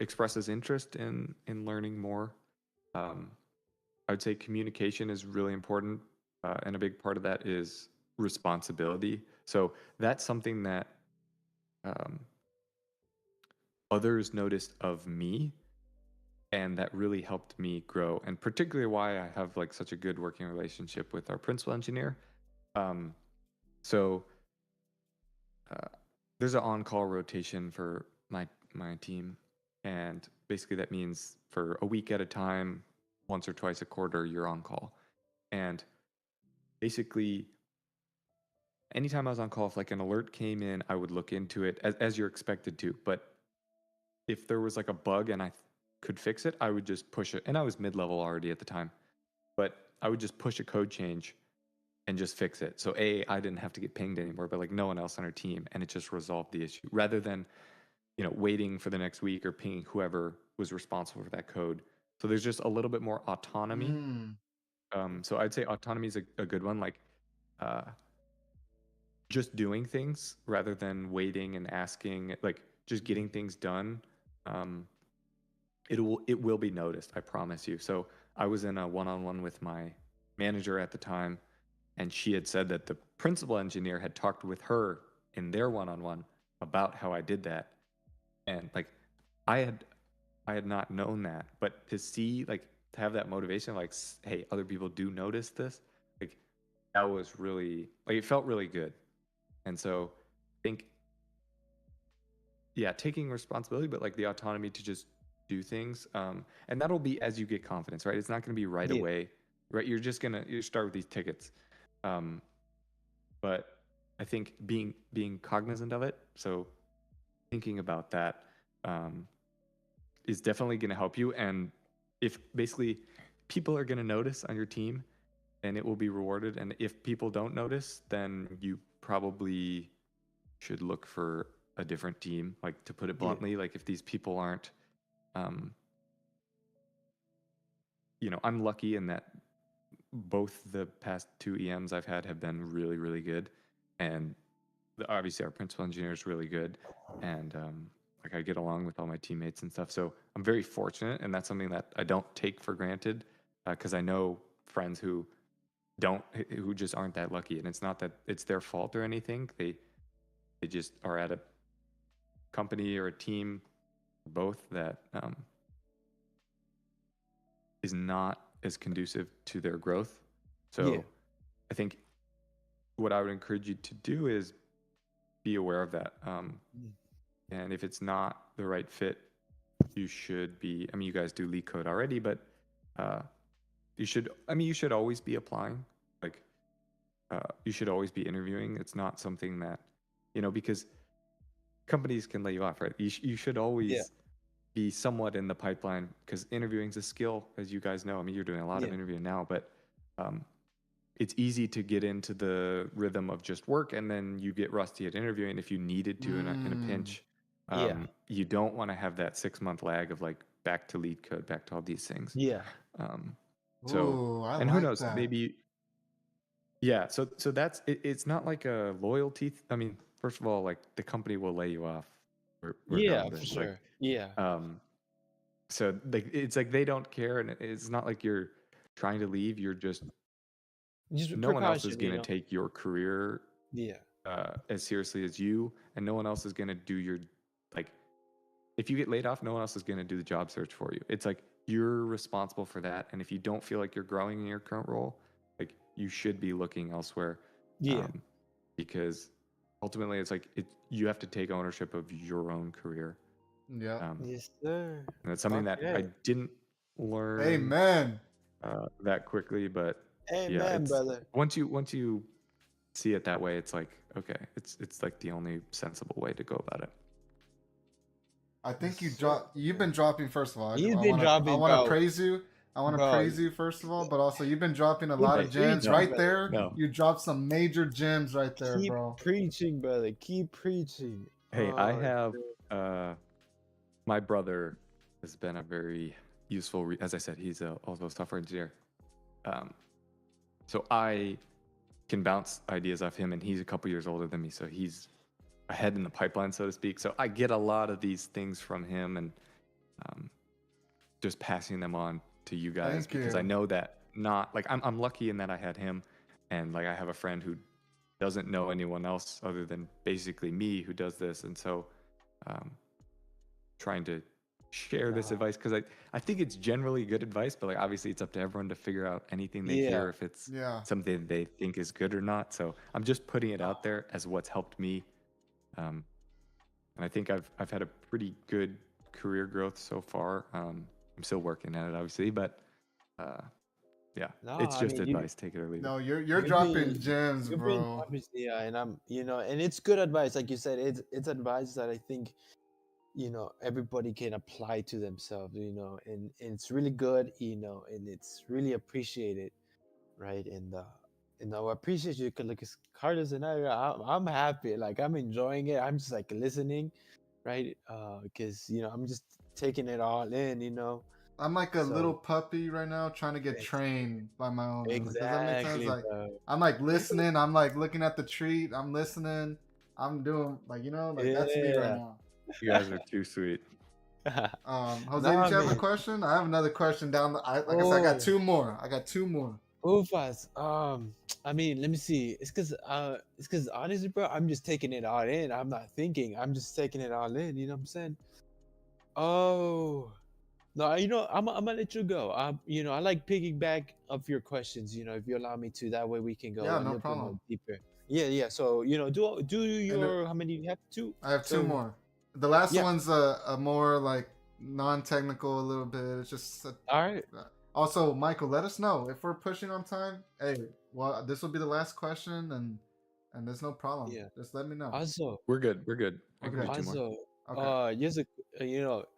expresses interest in learning more. Um, I would say communication is really important, and a big part of that is responsibility. So that's something that um, others noticed of me, and that really helped me grow. And particularly why I have like such a good working relationship with our principal engineer. Um, so uh, there's an on-call rotation for my team, and basically that means for a week at a time, once or twice a quarter, you're on call. And basically, anytime I was on call, if like an alert came in, I would look into it as you're expected to. But if there was like a bug and I could fix it, I would just push it. And I was mid-level already at the time, but I would just push a code change and just fix it. So I didn't have to get pinged anymore, but like no one else on our team, and it just resolved the issue rather than waiting for the next week or pinging whoever was responsible for that code. So there's just a little bit more autonomy. Mm. So I'd say autonomy is a good one. Like uh, just doing things rather than waiting and asking, like just getting things done. Um, it will be noticed, I promise you. So I was in a one-on-one with my manager at the time, and she had said that the principal engineer had talked with her in their one-on-one about how I did that. And like I had I had not known that, but to see like to have that motivation, like hey, other people do notice this, like that was really like it felt really good. And so I think yeah, taking responsibility, but like the autonomy to just do things, and that'll be as you get confidence, right? It's not going to be right Yeah. away, right? You start with these tickets, um, but I think being cognizant of it, so thinking about that, um, is definitely going to help you. And if basically people are going to notice on your team, then it will be rewarded. And if people don't notice, then you probably should look for a different team. Like to put it Yeah. bluntly, like if these people aren't, um, I'm lucky in that both the past two EMs I've had have been really, really good. And obviously our principal engineer is really good. And like I get along with all my teammates and stuff. So I'm very fortunate. And that's something that I don't take for granted because I know friends who just aren't that lucky. And it's not that it's their fault or anything. They just are at a company or a team, both that is not as conducive to their growth. Yeah. So I think what I would encourage you to do is be aware of that. Mm. And if it's not the right fit, you should be. I mean, you guys do LeetCode already, but you should. I mean, you should always be applying. Like, you should always be interviewing. It's not something that, because companies can lay you off, right? You should Yeah. always be somewhat in the pipeline because interviewing is a skill, as you guys know. I mean, you're doing a lot of Yeah. interviewing now, but it's easy to get into the rhythm of just work, and then you get rusty at interviewing if you needed to in a Mm. pinch. Yeah. You don't want to have that 6-month lag of like back to LeetCode, back to all these things. Yeah. Um, so, Ooh, I and who like knows, that. maybe, yeah. So that's it, it's not like a loyalty. I mean, first of all, like the company will lay you off Yeah, for regardless. Like, sure. Yeah. um, so like it's like they don't care, and it's not like you're trying to leave. You're just Just a no one else is precaution, going to take your career Yeah. as seriously as you, and no one else is going to do your like. If you get laid off, no one else is going to do the job search for you. It's like you're responsible for that, and if you don't feel like you're growing in your current role, like you should be looking elsewhere, Yeah. um, because ultimately, it's like you have to take ownership of your own career, Yep. Yes, sir. and it's something that I Okay. didn't learn Amen. that quickly, but yeah, Amen, it's brother. once you see it that way, it's like okay, it's like the only sensible way to go about it. I Yes, think sir. you've been dropping first of all. You've I been want to dropping, bro. praise you. I want to Bro, praise you first of all, but also you've been dropping a keep lot of Hey, gems preaching, no, right brother. there. no. You dropped some major gems right there, Keep bro. preaching, brother. Keep preaching. Hey, I Oh, have shit. uh my brother has been a very useful, as I said, he's also a software engineer. Um, so I can bounce ideas off him, and he's a couple years older than me, so he's ahead in the pipeline, so to speak. So I get a lot of these things from him, and um, just passing them on to you guys Thank because I you. know that not like I'm lucky in that I had him, and like I have a friend who doesn't know anyone else other than basically me who does this, and so um, trying to share this Nah. advice because I think it's generally good advice, but like obviously it's up to everyone to figure out anything they Yeah. hear if it's Yeah. something they think is good or not. So I'm just putting it out there as what's helped me, um, and I think I've had a pretty good career growth so far. I'm still working at it, obviously, but uh, yeah, No, it's I just mean you advice. Take it or leave it. No, you're you dropping bring gems, you bring bro. obviously, yeah, and I'm and it's good advice, like you said. It's advice that I think everybody can apply to themselves, and it's really good, and it's really appreciated, right? And I appreciate you, 'cause, like Carlos and I'm happy, like I'm enjoying it. I'm just like listening, right? Because I'm just taking it all in, I'm like a little So puppy right now trying to get ex- trained by my owner. Like, does that make sense? exactly, Like, bro. I'm like listening. I'm like looking at the treat. I'm listening. I'm doing like like that's me right Yeah. now. You guys are too sweet. Jose, did Nah, you have a man. question? I have another question down. Like I said, I got Oh, two more. I got two more. Ufas. I mean, let me see. It's cause honestly, bro, I'm just taking it all in. I'm not thinking. I'm just taking it all in. You know what I'm saying? Oh, no, I'm gonna let you go. I like piggyback of your questions. If you allow me to, that way we can Yeah, go a no little bit more problem. deeper. Yeah, yeah. So do And your how many you have? Two. I have two So more. The last yeah. one's a more like non-technical a little bit. It's just All right. also, Michael, let us know if we're pushing on time. Hey, well, this will be the last question, and there's no problem. Yeah. Just let me know. Also, We're good. We're good. I can Okay. do two more. Also, Okay. just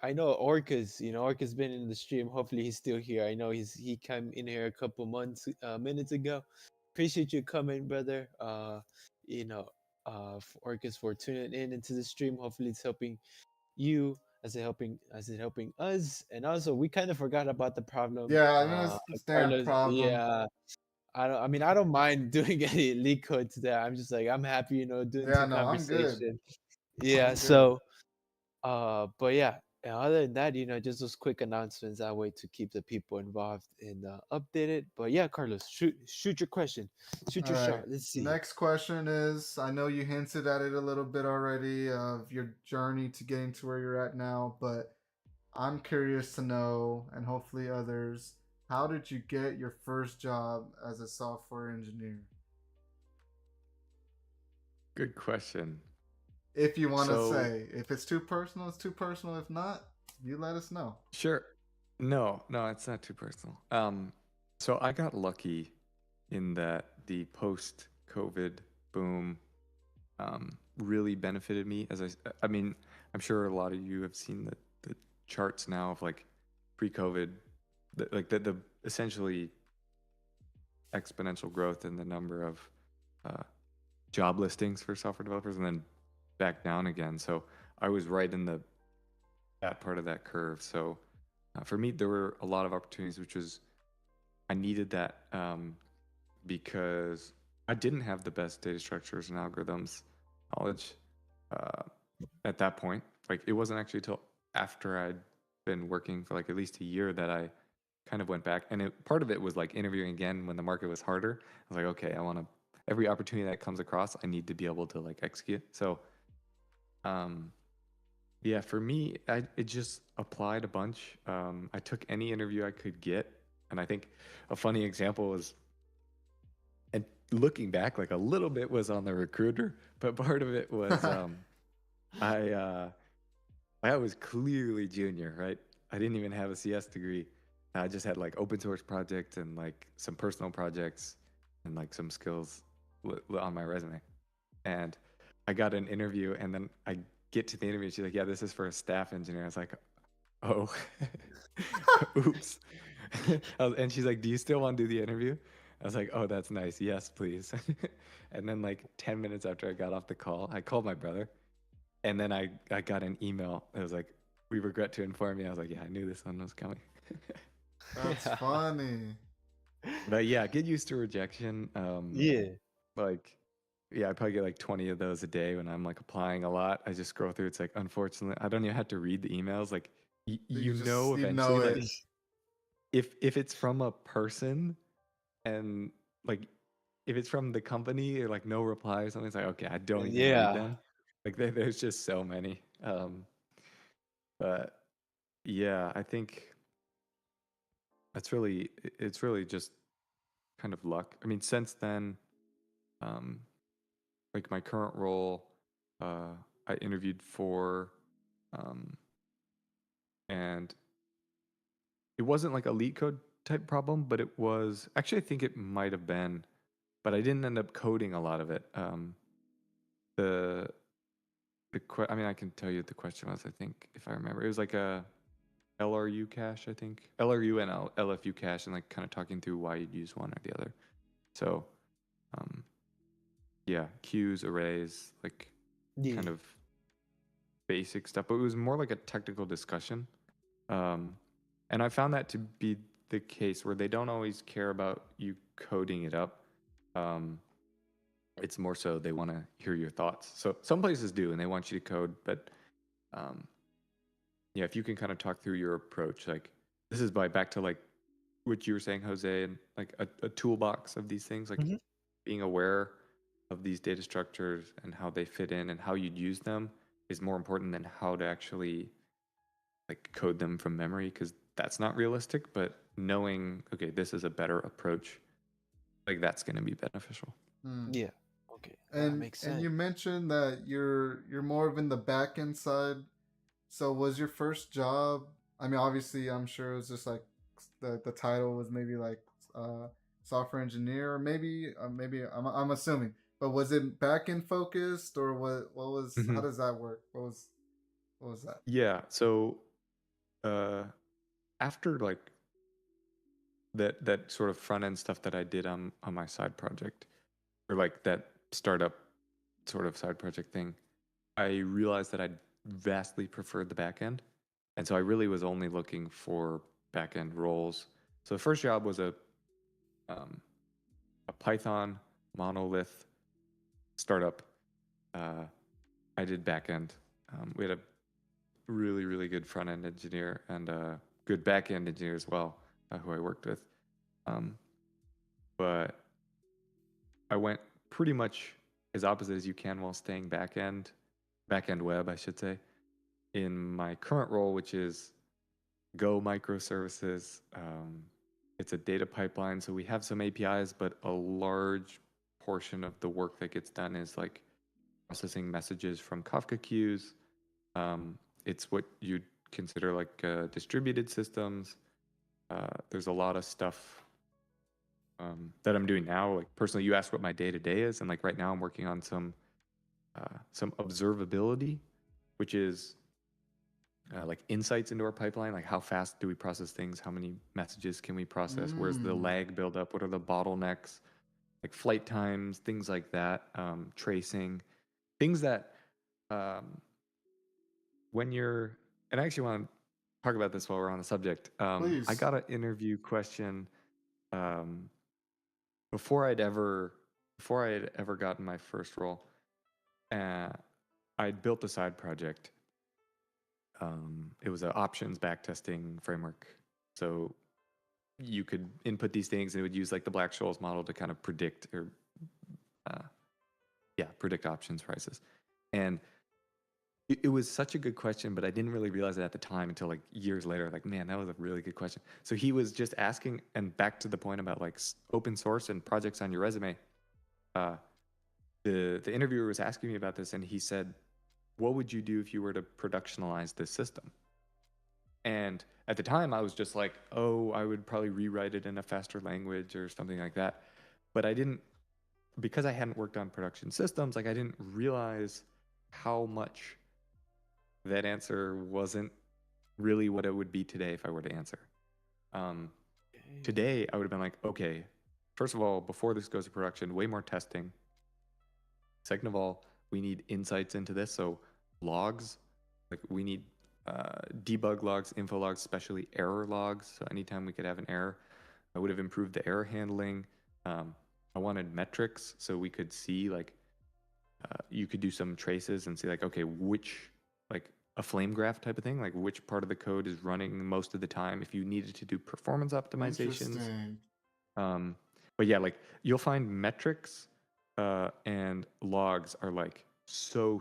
I know Orca's been in the stream. Hopefully, he's still here. I know he came in here a couple minutes ago. Appreciate you coming, brother. You know, Orcas for tuning in into the stream. Hopefully, it's helping you as it helping us. And also, we kind of forgot about the problem. Yeah, I know it's damn Carlos, problem. yeah. I don't mind doing any leak code today. I'm just like I'm happy, doing Yeah, some no, I'm good. conversation. Yeah, I'm good. so but yeah, other than that, just those quick announcements that way to keep the people involved and updated. But yeah, Carlos, shoot your question. Shoot All your right. shot. Let's see. Next question is I know you hinted at it a little bit already of your journey to getting to where you're at now, but I'm curious to know, and hopefully others, how did you get your first job as a software engineer? Good question. If you want to So say, if it's too personal, it's too personal. If not, you let us know. sure. No, no, it's not too personal. So I got lucky in that the post-COVID boom really benefited me. I mean, I'm sure a lot of you have seen the charts now of like pre-COVID, the essentially exponential growth in the number of uh, job listings for software developers, and then back down again. So I was right in that part of that curve. So for me, there were a lot of opportunities, which was I needed that because I didn't have the best data structures and algorithms knowledge uh, at that point. Like it wasn't actually till after I'd been working for like at least a year that I kind of went back. And part of it was like interviewing again when the market was harder. I was like, okay, I want to every opportunity that comes across, I need to be able to like execute. So, um, yeah, for me, it just applied a bunch. I took any interview I could get, and I think a funny example was, and looking back, like a little bit was on the recruiter, but part of it was I I was clearly junior, right? I didn't even have a CS degree. I just had like open source projects and like some personal projects and like some skills on my resume. And I got an interview, and then I get to the interview. And she's like, "Yeah, this is for a staff engineer." I was like, "Oh, oops." And she's like, "Do you still want to do the interview?" I was like, "Oh, that's nice. Yes, please." And then like 10 minutes after I got off the call, I called my brother, and then I got an email. It was like, we regret to inform you. I was like, yeah, I knew this one was coming. That's funny. But yeah, get used to rejection. Yeah. Like, yeah, I probably get like 20 of those a day when I'm like applying a lot. I just scroll through. It's like, unfortunately, I don't even have to read the emails. Like, You you just know, you eventually, know like, it. if it's from a person and like if it's from the company or like no reply or something, it's like, okay, I don't even read Yeah. them. Like, there's just so many. But yeah, I think it's really just kind of luck. I mean, since then, um, like my current role, uh, I interviewed for, um, and it wasn't like a LeetCode type problem, but it was actually, I think it might have been, but I didn't end up coding a lot of it. The I mean, I can tell you what the question was. I think if I remember, it was like a LRU cache. I think LRU and LFU cache, and like kind of talking through why you'd use one or the other. So, um, yeah, queues, arrays, like Yeah. kind of basic stuff, but it was more like a technical discussion. Um, and I found that to be the case where they don't always care about you coding it up. Um, it's more so they want to hear your thoughts. So some places do, and they want you to code, but um, yeah, if you can kind of talk through your approach, like this is by back to like what you were saying, Jose, and like a toolbox of these things, like Mhm. being aware of these data structures and how they fit in and how you'd use them is more important than how to actually like code them from memory, because that's not realistic. But knowing, okay, this is a better approach, like that's going to be beneficial. Hmm. Yeah. Okay. That makes And sense. you mentioned that you're more of in the back end side. So was your first job? I mean, obviously, I'm sure it was just like the title was maybe like uh, software engineer, or maybe I'm assuming. But was it back end focused, or what was? How Hmm. does that work? What was that? Yeah. So uh, after like that sort of front end stuff that I did on my side project, or like that startup sort of side project thing, I realized that I vastly preferred the back end. And so I really was only looking for back end roles. So the first job was um, a Python monolith startup. Uh, I did back end. We had a really, really good front end engineer and a good back end engineer as well, who I worked with. Um, but I went pretty much as opposite as you can while staying back end web, I should say, in my current role, which is Go microservices. It's a data pipeline, so we have some APIs, but a large portion of the work that gets done is like processing messages from Kafka queues. It's what you'd consider like distributed systems. There's a lot of stuff that I'm doing now. Like personally, you asked what my day to day is, and like right now I'm working on some observability, which is like insights into our pipeline, like how fast do we process things, how many messages can we process, where's the Mm. lag buildup, what are the bottlenecks, like flight times, things like that, tracing, things that um, when you're, and I actually want to talk about this while we're on the subject. I Please. got an interview question um, before I'd ever before I had ever gotten my first role. Uh, I'd built a side project. It was an options backtesting framework. So you could input these things and it would use like the Black-Scholes model to kind of predict or uh, predict options prices. And it was such a good question, but I didn't really realize it at the time until like years later. Like, man, that was a really good question. So he was just asking, and back to the point about like open source and projects on your resume. Uh, the interviewer was asking me about this, and he said, "What would you do if you were to productionalize this system?" And at the time, I was just like, "Oh, I would probably rewrite it in a faster language or something like that." But I didn't, because I hadn't worked on production systems, like I didn't realize how much that answer wasn't really what it would be today if I were to answer. Um, Today, I would have been like, okay, first of all, before this goes to production, way more testing. Second of all, we need insights into this. So logs, like we need debug logs, info logs, especially error logs. So anytime we could have an error, I would have improved the error handling. I wanted metrics so we could see like you could do some traces and see like, okay, which like a flame graph type of thing, like which part of the code is running most of the time. If you needed to do performance optimizations, Interesting. um, but yeah, like you'll find metrics and logs are like so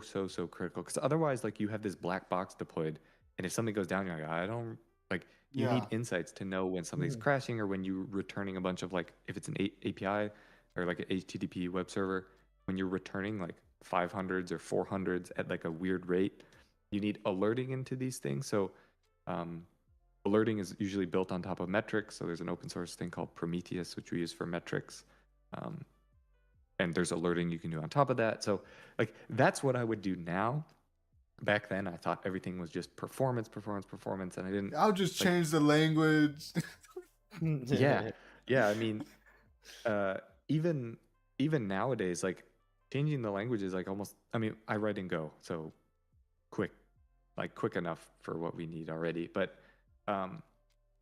critical because otherwise, like you have this black box deployed, and if something goes down, you're like, I don't like. You Yeah. need insights to know when something's Mhm. crashing or when you're returning a bunch of like if it's an API or like an HTTP web server, when you're returning like 500s or 400s at like a weird rate, you need alerting into these things. So um, alerting is usually built on top of metrics. So there's an open source thing called Prometheus, which we use for metrics. Um, and there's alerting you can do on top of that. So like that's what I would do now. Back then, I thought everything was just performance, and I didn't I'll just like. change the language. Yeah, yeah. I mean, uh, even even nowadays, like changing the language is like almost. I mean, I write in Go, so quick, like quick enough for what we need already. But um,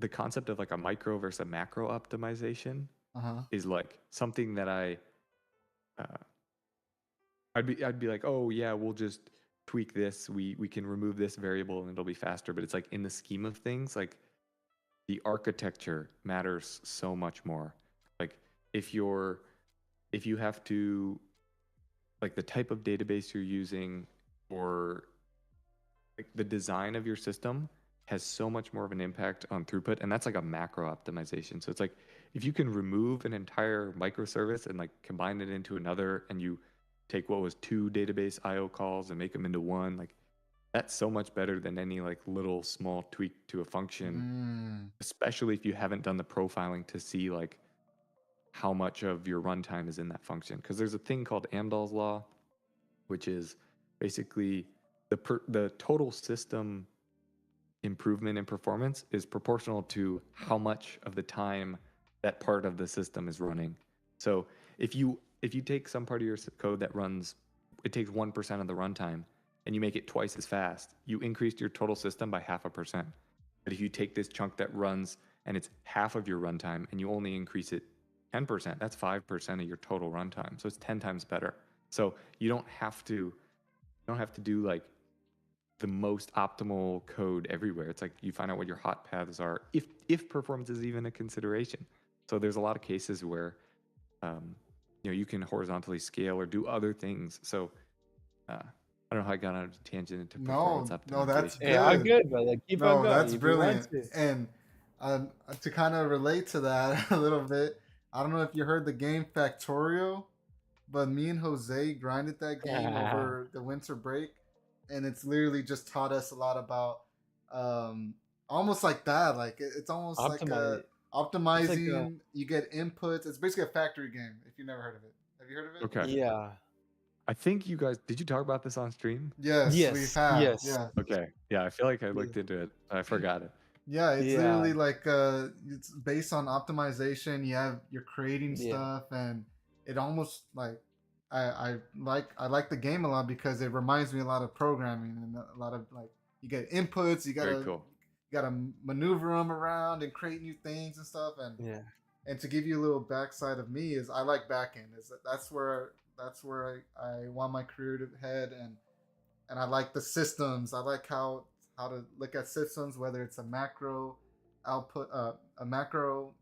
the concept of like a micro versus a macro optimization Uh-huh. is like something that uh, I'd be like, oh yeah, we'll just tweak this. We can remove this variable and it'll be faster. But it's like in the scheme of things, like the architecture matters so much more. Like if you're if you have to like the type of database you're using or like the design of your system has so much more of an impact on throughput, and that's like a macro optimization. So it's like if you can remove an entire microservice and like combine it into another, and you take what was two database IO calls and make them into one, like that's so much better than any like little small tweak to a function, Mm. especially if you haven't done the profiling to see like how much of your runtime is in that function. Because there's a thing called Amdahl's law, which is basically the total system improvement in performance is proportional to how much of the time that part of the system is running. So if you take some part of your code that runs, it takes 1% of the runtime, and you make it twice as fast, you increased your total system by 0.5%. But if you take this chunk that runs and it's half of your runtime and you only increase it 10%, that's 5% of your total runtime. So it's 10 times better. So you don't have to do like the most optimal code everywhere. It's like you find out what your hot paths are, if performance is even a consideration. So there's a lot of cases where um, you can horizontally scale or do other things. So I don't know how I got on a tangent into performance No, no, that's optimization. Hey, I'm good. good, brother. Keep on No, going that's if you want brilliant. to. And to kind of relate to that a little bit, I don't know if you heard the game Factorio, but me and Jose grinded that game over the winter break, and it's literally just taught us a lot about um, almost like that. Like it's almost like Optimize. It's like a optimizing. You get inputs. It's basically a factory game. If you never heard of it, have you heard of it? Okay. yeah. I think you guys, did you talk about this on stream? Yes, we Yes. have. Yes. Yeah. Okay. Yeah, I feel like I Yeah. looked into it. I forgot it. Yeah, it's Yeah. literally like it's based on optimization. You're creating Yeah. stuff, and it almost like I like the game a lot because it reminds me a lot of programming and a lot of like you get inputs, Very cool. you gotta maneuver them around and create new things and stuff. Yeah. And to give you a little backside of me is I like backend. That's where I want my career to head, and I like the systems. I like how to look at systems, whether it's a macro output, a macro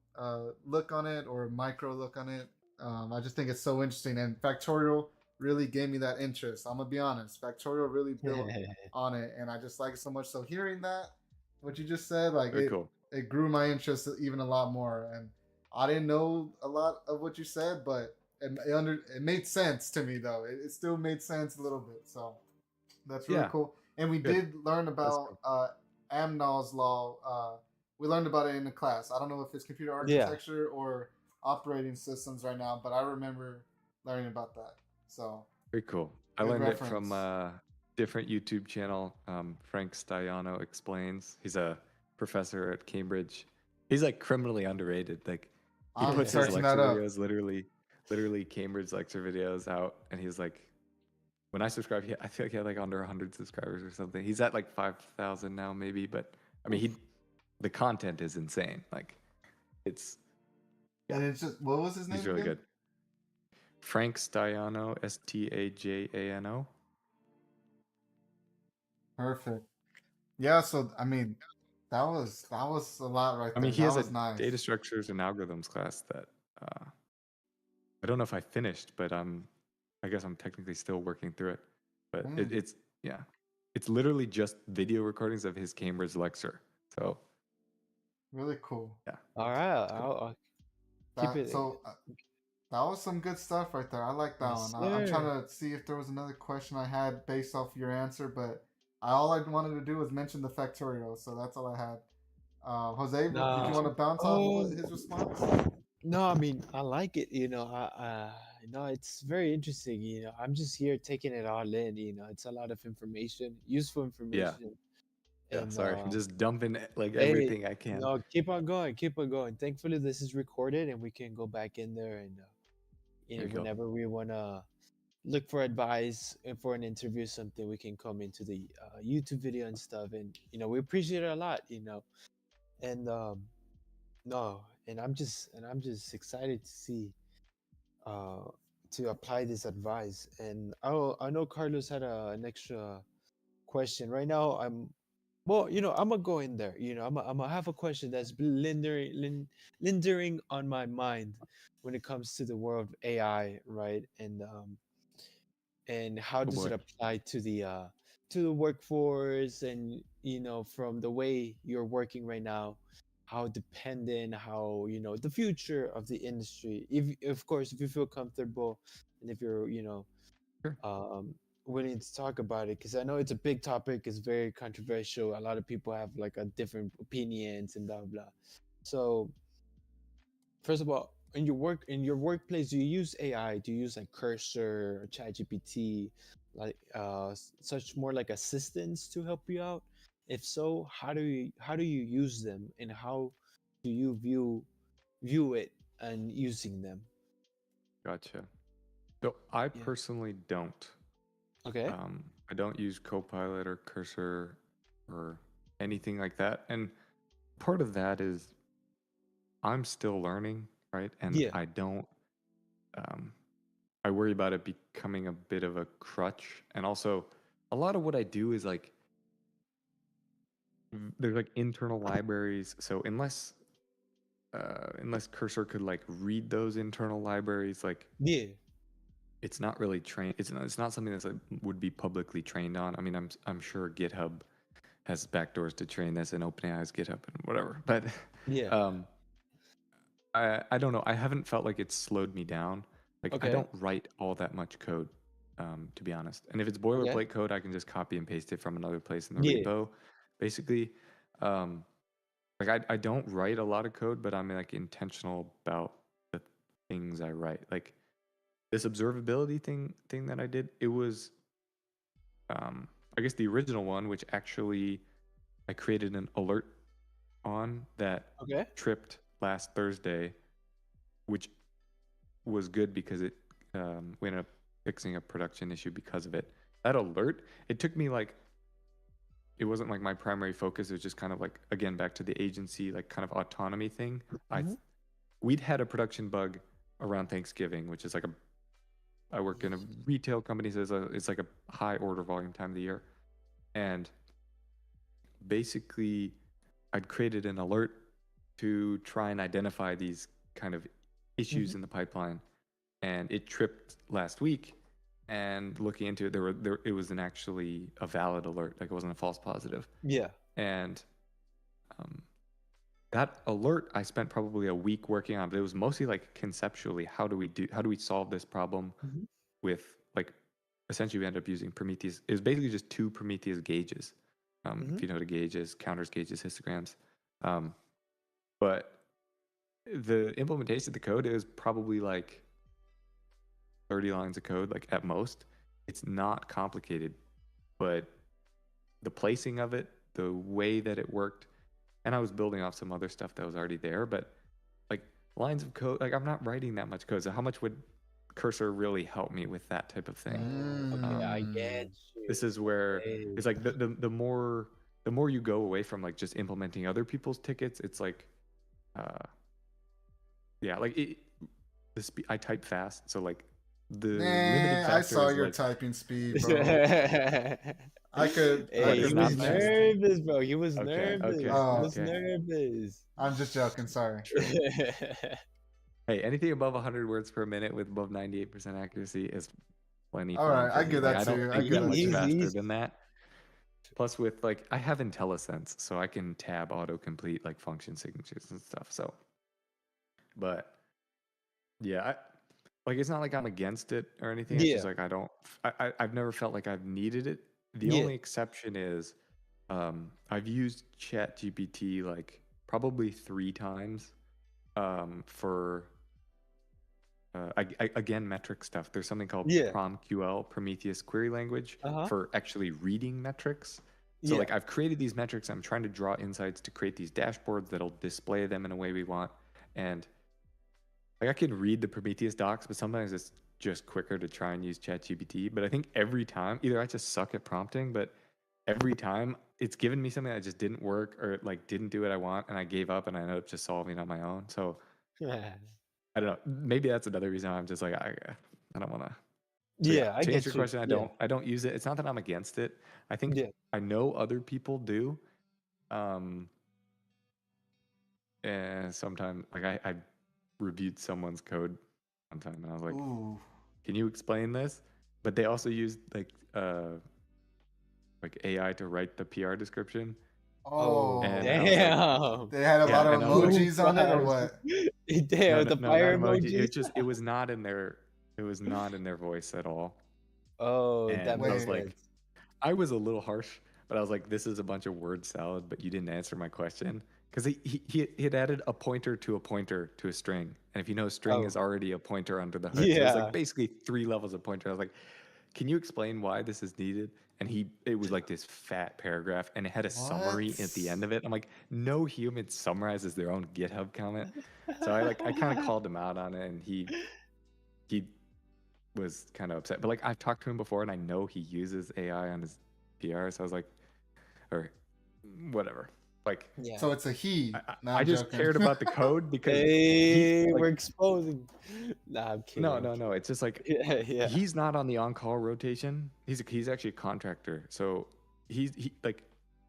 look on it or a micro look on it. I just think it's so interesting, and Factorial really gave me that interest. I'm gonna be honest, Factorial really built on it, and I just like it so much. So hearing that, what you just said, like Very cool. it grew my interest even a lot more, and I didn't know a lot of what you said, but it made sense to me though. It still made sense a little bit, so that's really Yeah. cool. And we Good. did learn That's about cool. Amdahl's law. We learned about it in the class. I don't know if it's computer Yeah. architecture or operating systems right now, but I remember learning about that. So Very cool. I good learned it from reference. a different YouTube channel. Frank Staiano Explains. He's a professor at Cambridge. He's like criminally underrated. Like he I'm puts his searching that lecture up. videos, literally Cambridge lecture videos out, and he's like when I subscribed, I feel like he had like under 100 subscribers or something. He's at like 5,000 now, maybe. But I mean, Oof. the content is insane. Like, it's yeah, And it's just, what was his he's name really again? good. Frank Stajano, Stajano. Perfect. Yeah. So I mean, that was a lot right I mean, there. he That has a was nice. data structures and algorithms class that I don't know if I finished, but I guess I'm technically still working through it. But Mm, it's yeah, it's literally just video recordings of his Cambridge lecture. So really cool. yeah, All right, it's cool. I'll keep That it. so that was some good stuff right there. I like that one. Yes, I'm sir. trying to see if there was another question I had based off your answer, but all I wanted to do was mention the factorial, so that's all I had. Jose, did you No. want to bounce off Oh, his response? no, I mean, I like it, no, it's very interesting, I'm just here taking it all in, it's a lot of information, useful Yeah, information, yeah. and Sorry, I'm just dumping like hey, everything I can. no, keep on going, keep on going. Thankfully, this is recorded, and we can go back in there and, There you go. whenever we wanna look for advice and for an interview, something we can come into the YouTube video and stuff, and we appreciate it a lot, and no, and I'm just excited to see uh, to apply this advice. And I know Carlos had an extra question. Right now, well, I'm gonna go in there. I'm gonna have a question that's been lingering on my mind when it comes to the world of AI, right? And how Oh does it boy. apply to the workforce, and from the way you're working right now, how dependent, how the future of the industry, if of course if you feel comfortable, and if you're Sure. um willing to talk about it, because I know it's a big topic, it's very controversial, a lot of people have like a different opinions and blah blah. So first of all, in your workplace, do you use AI? Do you use like Cursor or ChatGPT, like such more like assistants to help you out? If so, how do you use them, and how do you view it and using them? Gotcha. So I Yeah. personally don't. Okay. I don't use Copilot or Cursor or anything like that. And part of that is I'm still learning, right? And Yeah. I don't, um, I worry about it becoming a bit of a crutch. And also, a lot of what I do is like, there's like internal libraries. So unless Cursor could like read those internal libraries, like Yeah. it's not really trained. It's not something that's like, would be publicly trained on. I mean, I'm sure GitHub has backdoors to train this, and OpenAI has GitHub and whatever. But Yeah. um, I don't know. I haven't felt like it's slowed me down. Like I Okay. don't write all that much code, to be honest. And if it's Okay. boilerplate code, I can just copy and paste it from another place in the Yeah. repo. Basically, um, like I don't write a lot of code, but I'm like intentional about the things I write. Like this observability thing that I did, it was I guess the original one, which actually I created an alert on that Okay. tripped last Thursday, which was good because we ended up fixing a production issue because of it. That alert, it took me like it wasn't like my primary focus. It was just kind of like again back to the agency like kind of autonomy thing. Hmm. We'd had a production bug around Thanksgiving, which is like a I work in a retail company, so it's like a high order volume time of the year, and basically I'd created an alert to try and identify these kind of Hmm. issues in the pipeline, and it tripped last week. And looking into it, it was an actually a valid alert, like it wasn't a false positive. Yeah. And um, that alert, I spent probably a week working on, but it was mostly like conceptually, how do we solve this problem Hmm. with like essentially we ended up using Prometheus. It was basically just two Prometheus gauges. Hmm. If you know what a gauge is, counters, gauges, histograms. Um, but the implementation of the code is probably like 30 lines of code, like at most. It's not complicated, but the placing of it, the way that it worked, and I was building off some other stuff that was already there, but like lines of code, like I'm not writing that much code. So how much would Cursor really helped me with that type of thing. Okay, I get you. This is where Hey. it's like the more you go away from like just implementing other people's tickets, it's like uh yeah, like I type fast, so like the limiting Nah, I factor saw is your like typing speed, bro. Hey, I could what he is was not teach you. fast. nervous, bro. He was Okay, nervous. okay, He Oh, was okay. nervous. I'm just joking. Sorry. True. Hey, anything above 100 words per minute with above 98% accuracy is plenty All fine right, I for me. give Like that I to don't you. I think give that that much to you. faster He's than that. Plus, with like I have IntelliSense, so I can tab autocomplete like function signatures and stuff. So, but yeah, like it's not like I'm against it or anything. It's just yeah, like I don't. I've never felt like I've needed it. The yeah, only exception is I've used ChatGPT like probably 3 times for again metric stuff. There's something called yeah. PromQL, Prometheus Query Language, Uh-huh. for actually reading metrics. So Yeah. like I've created these metrics. I'm trying to draw insights to create these dashboards that'll display them in a way we want. And like I can read the Prometheus docs, but sometimes it's just quicker to try and use ChatGPT. But I think every time, either I just suck at prompting, but every time it's given me something that just didn't work or like didn't do what I want, and I gave up and I ended up just solving it on my own. So I don't know. Maybe that's another reason I'm just like I don't want to. So yeah, Yeah, I to answer get your you. question, Yeah. I don't use it. It's not that I'm against it. I think Yeah. I know other people do. Um, and sometimes like I reviewed someone's code one time and I was like, Ooh. can you explain this? But they also used like AI to write the PR description. Oh, And Oh. I was like, damn. They had a yeah, lot of and I was like, Too emojis on it, or fast. what? no, Damn, no, the no, not fire emoji. emojis. It was not in their voice at all. Oh, that And I makes was Wait. like, sense. I was a little harsh, but I was like, this is a bunch of word salad, but you didn't answer my question. Because he had added a pointer to a string. And if you know, string is Oh, already a pointer under the hood. So it was like yeah. basically 3 levels of pointer. I was like, can you explain why this is needed? And it was like this fat paragraph and it had a What? summary at the end of it. I'm like, no human summarizes their own GitHub comment. So I kind of called him out on it and he was kind of upset. But like I've talked to him before and I know he uses AI on his PR. So I was like, or whatever. Like Yeah. So it's a he. No, I I'm just joking. cared about the code because he Hey, like we're exposing. Nah, I'm kidding. no I'm no no. It's just like kidding. Yeah, yeah. he's not on the on-call rotation. He's actually a contractor. So he like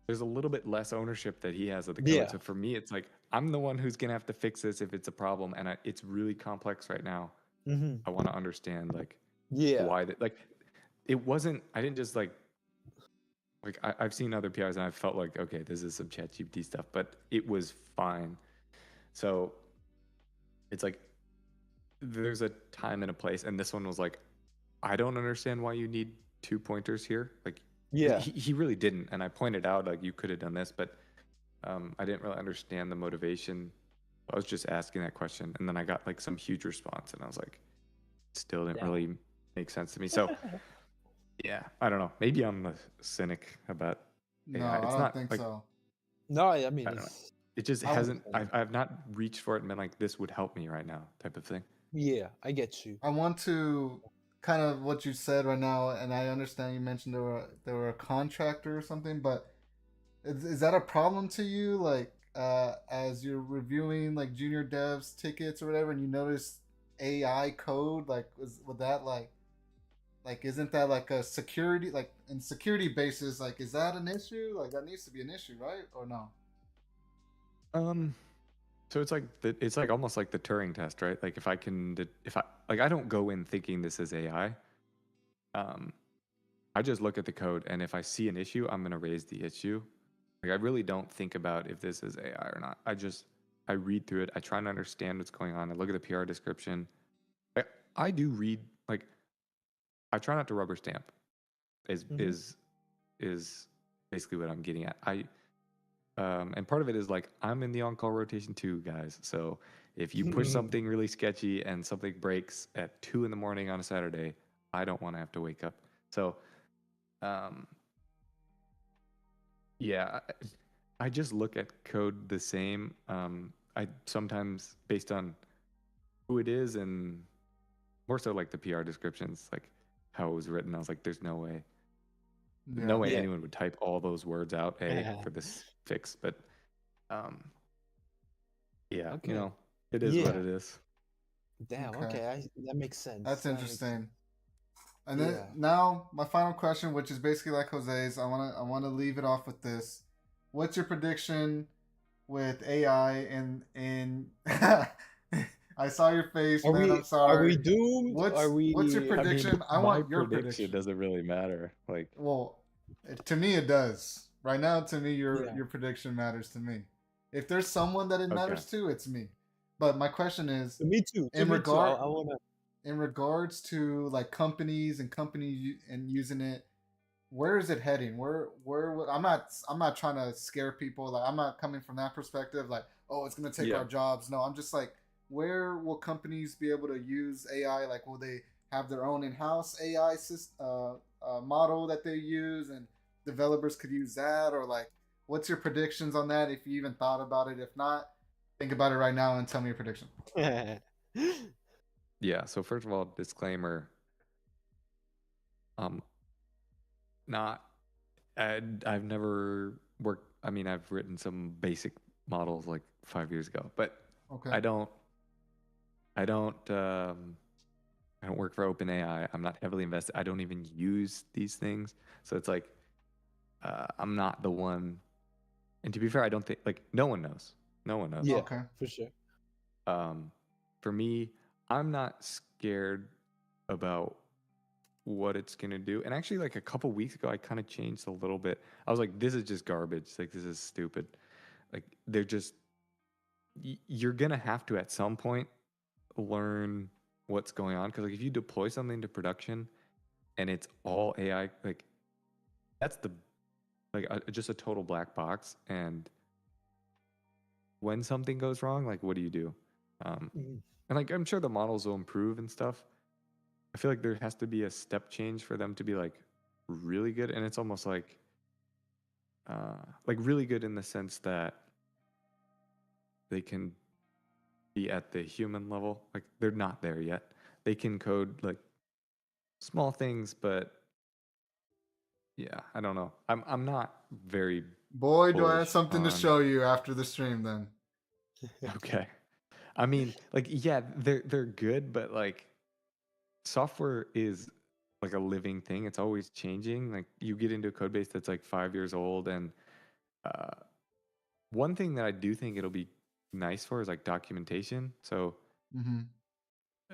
there's a little bit less ownership that he has of the code. Yeah. So for me, it's like I'm the one who's gonna have to fix this if it's a problem, and it's really complex right now. Mm-hmm. I want to understand like Yeah. why that like it wasn't. I didn't just like I've seen other PRs and I felt like okay, this is some ChatGPT stuff, but it was fine. So it's like there's a time and a place, and this one was like I don't understand why you need 2 pointers here. Like Yeah. he really didn't, and I pointed out like you could have done this, but I didn't really understand the motivation. I was just asking that question, and then I got like some huge response, and I was like, still didn't Damn. really make sense to me. So yeah, I don't know. Maybe I'm a cynic about No, AI. I It's don't not think like so. No, I mean I don't know. it's It just I hasn't. I've not reached for it and been like, this would help me right now, type of thing. yeah, I get you. I want to kind of what you said right now, and I understand you mentioned they were a contractor or something, but is that a problem to you? Like, as you're reviewing like junior devs tickets or whatever, and you notice AI code, like, would that like isn't that like a security like in security basis? Like, is that an issue? Like, that needs to be an issue, right? Or no? Um, so it's like almost like the Turing test, right? Like if I like I don't go in thinking this is AI. Um, I just look at the code, and if I see an issue, I'm gonna raise the issue. Like I really don't think about if this is AI or not. I read through it. I try and understand what's going on. I look at the PR description. I, I do read like I try not to rubber stamp. Is Mm-hmm. is is basically what I'm getting at. And part of it is like I'm in the on-call rotation too, guys. So if you push something really sketchy and something breaks at 2 in the morning on a Saturday, I don't want to have to wake up. So, um, yeah, I just look at code the same. I sometimes based on who it is and more so like the PR descriptions, like how it was written. I was like, there's no Yeah. way Yeah. anyone would type all those words out, for this fix. But um, yeah, Okay. it is what Yeah. it is. Damn. Okay. Okay. That makes sense. That's That makes sense. interesting. And then Yeah. now my final question, which is basically like Jose's, I wanna leave it off with this. What's your prediction with AI and I saw your face, man. I'm Are we sorry. doomed? Are What's your we? I mean, prediction? I my want your prediction prediction. doesn't really matter. Like, Well, to me it does. Right now, to me, Yeah. your prediction matters to me. If there's someone that it okay, matters to, it's me. But my question is, To me too. To in me too. regard I wanna. in regards to like companies and and using it, where is it heading? I'm not trying to scare people. Like I'm not coming from that perspective. Like oh, it's gonna take yeah, our jobs. No, I'm just like where will companies be able to use AI? Like will they have their own in-house AI model that they use and developers could use that, or like what's your predictions on that? If you even thought about it, if not, think about it right now and tell me your prediction. yeah. So first of all, disclaimer. Um, not. I've never worked. I mean, I've written some basic models like 5 years ago, but Okay. I don't. I don't. I don't work for OpenAI. I'm not heavily invested. I don't even use these things. So it's like I'm not the one. And to be fair, I don't think like no one knows. No one knows. Yeah. Okay. For sure. Um, for me, I'm not scared about what it's gonna do. And actually, like a couple weeks ago, I kind of changed a little bit. I was like, this is just garbage. Like this is stupid. Like they're just you're gonna have to at some point learn what's going on because like if you deploy something to production and it's all AI, like that's the like just a total black box. And when something goes wrong, like what do you do? Um, Mhm. and like I'm sure the models will improve and stuff. I feel like there has to be a step change for them to be like really good, and it's almost like really good in the sense that they can be at the human level. Like they're not there yet. They can code like small things, but yeah, I don't know. I'm not very Boy, do I have bullish something to on. show you after the stream then. Okay. I mean, like yeah, they're good, but like software is like a living thing. It's always changing. Like you get into a code base that's like 5 years old, and uh, one thing that I do think it'll be nice for is like documentation. So, Mm-hmm.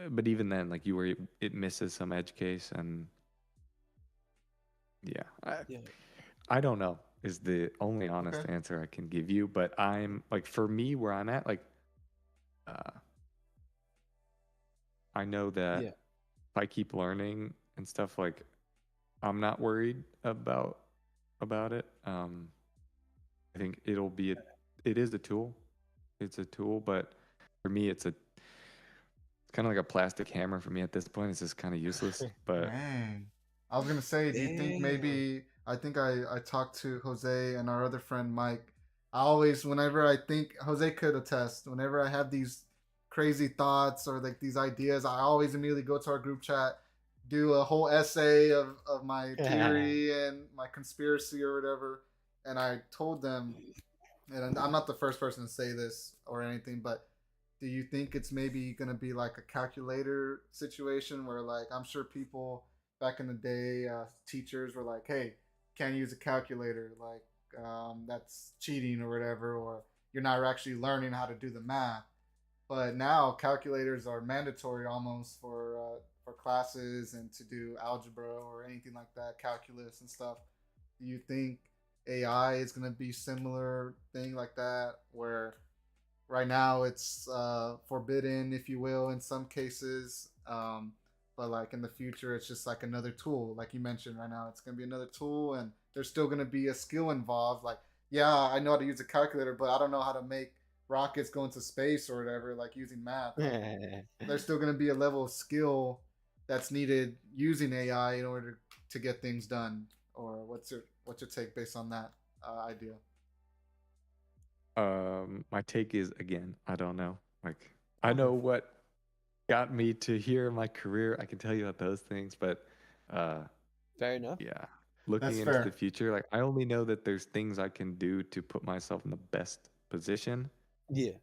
but even then, like it misses some edge case, and yeah, Yeah. I don't know is the only honest Okay. answer I can give you. But I'm like for me where I'm at, like uh, I know that Yeah. if I keep learning and stuff, like I'm not worried about it. I think it is a tool. It's a tool, but for me, it's kind of like a plastic hammer for me at this point. It's just kind of useless. But Dang. I was gonna say, do you think Damn. maybe I think I talked to Jose and our other friend Mike. I always whenever I think Jose could attest, whenever I have these crazy thoughts or like these ideas, I always immediately go to our group chat, do a whole essay of my theory and my conspiracy or whatever. And I told them, and I'm not the first person to say this or anything, but do you think it's maybe going to be like a calculator situation where like I'm sure people back in the day teachers were like hey can't use a calculator like that's cheating or whatever or you're not actually learning how to do the math but now calculators are mandatory almost for classes and to do algebra or anything like that calculus and stuff do you think AI is going to be similar thing like that where right now it's forbidden, if you will, in some cases. But like in the future, it's just like another tool. Like you mentioned, right now, it's gonna be another tool, and there's still gonna be a skill involved. Like, yeah, I know how to use a calculator, but I don't know how to make rockets go into space or whatever. Like using math, like there's still gonna be a level of skill that's needed using AI in order to get things done. Or what's your take based on that idea? my take is again, I don't know. Like I Okay. know what got me to here in my career. I can tell you about those things, but uh, Fair enough. yeah, looking That's into the fair. future, like I only know that there's things I can do to put myself in the best position. Yeah.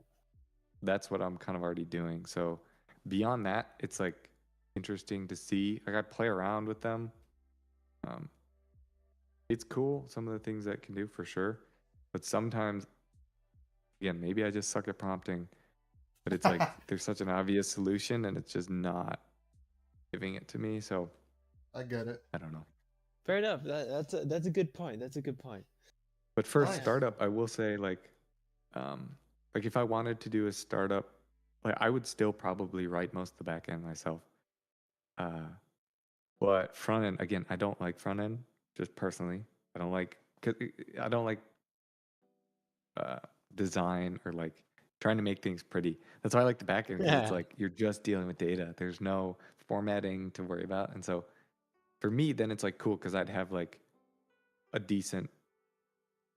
That's what I'm kind of already doing. So beyond that, it's like interesting to see. Like I play around with them. Um, it's cool, some of the things that it can do for sure. But sometimes, again, maybe I just suck at prompting, but it's like there's such an obvious solution and it's just not giving it to me. So I get it. I don't know. Fair enough. That's a good point. That's a good point. But for a Yeah. Nice. startup, I will say um, like if I wanted to do a startup, like I would still probably write most of the back end myself. Uh, but front end, again, I don't like front end just personally. I don't like, cause I don't like uh, design or like trying to make things pretty. That's why I like the back end because it's Yeah. like you're just dealing with data. There's no formatting to worry about. And so for me, then it's like cool because I'd have like a decent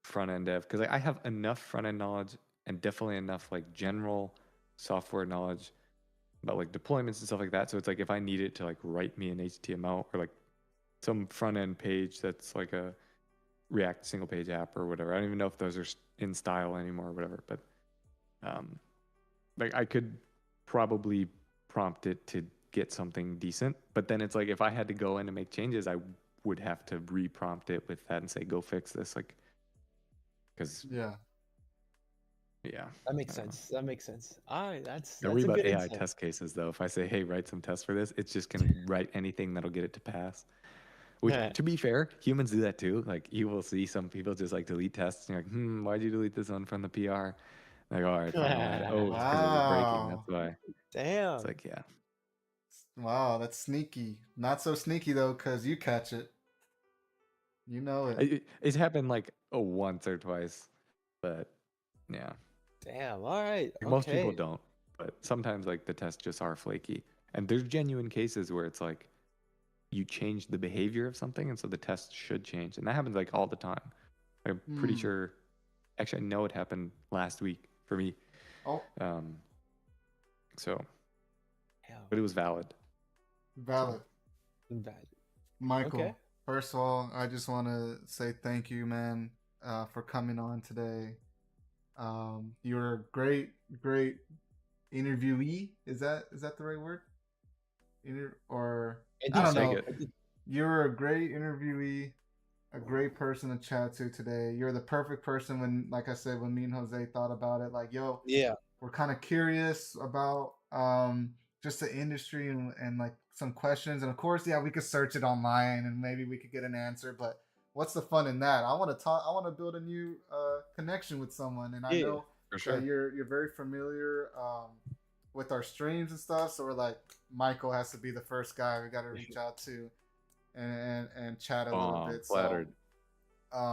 front end dev because I have enough front end knowledge and definitely enough like general software knowledge about like deployments and stuff like that. So it's like if I need it to like write me an HTML or like some front end page that's like a React single page app or whatever. I don't even know if those are in style anymore or whatever, but um, like I could probably prompt it to get something decent. But then it's like if I had to go in and make changes, I would have to re-prompt it with that and say, go fix this. Like, because Yeah. yeah, That makes I don't know. sense. That makes sense. All right. That's I worry that's a about good AI insight. test cases though. If I say, hey, write some tests for this, it's just going to write anything that'll get it to pass. Which, Yeah. to be fair, humans do that too. Like, you will see some people just like delete tests. And you're like, why'd you delete this one from the PR? Like, all right, fine, I'll add it. Oh, it's because it was breaking. That's Wow. why. It's Damn. like, yeah. Wow, that's sneaky. Not so sneaky though, because you catch it. You know it. It's happened like once or twice, but yeah. Damn. All right. Like, most people Okay. don't, but sometimes like the tests just are flaky. And there's genuine cases where it's like you change the behavior of something, and so the test should change. And that happens like all the time. I'm pretty Hmm. sure, actually, I know it happened last week for me. Oh, Um, so, Damn. but it was valid. So, valid. Bad. Okay. Michael, first of all, I just want to say thank you, man, for coming on today. You're a great interviewee. Is that the right word? Or I I think don't take so. know. it. I think, You're a great interviewee, a great person to chat to today. You're the perfect person when, like I said, when me and Jose thought about it, like, yo, yeah. we're kind of curious about just the industry and like some questions. And of course, yeah, we could search it online and maybe we could get an answer. But what's the fun in that? I want to talk. I want to build a new connection with someone, and I Yeah. know For that sure. you're very familiar with our streams and stuff. So we're like, Michael has to be the first guy we got to reach out to and chat a little Oh, bit. So flattered.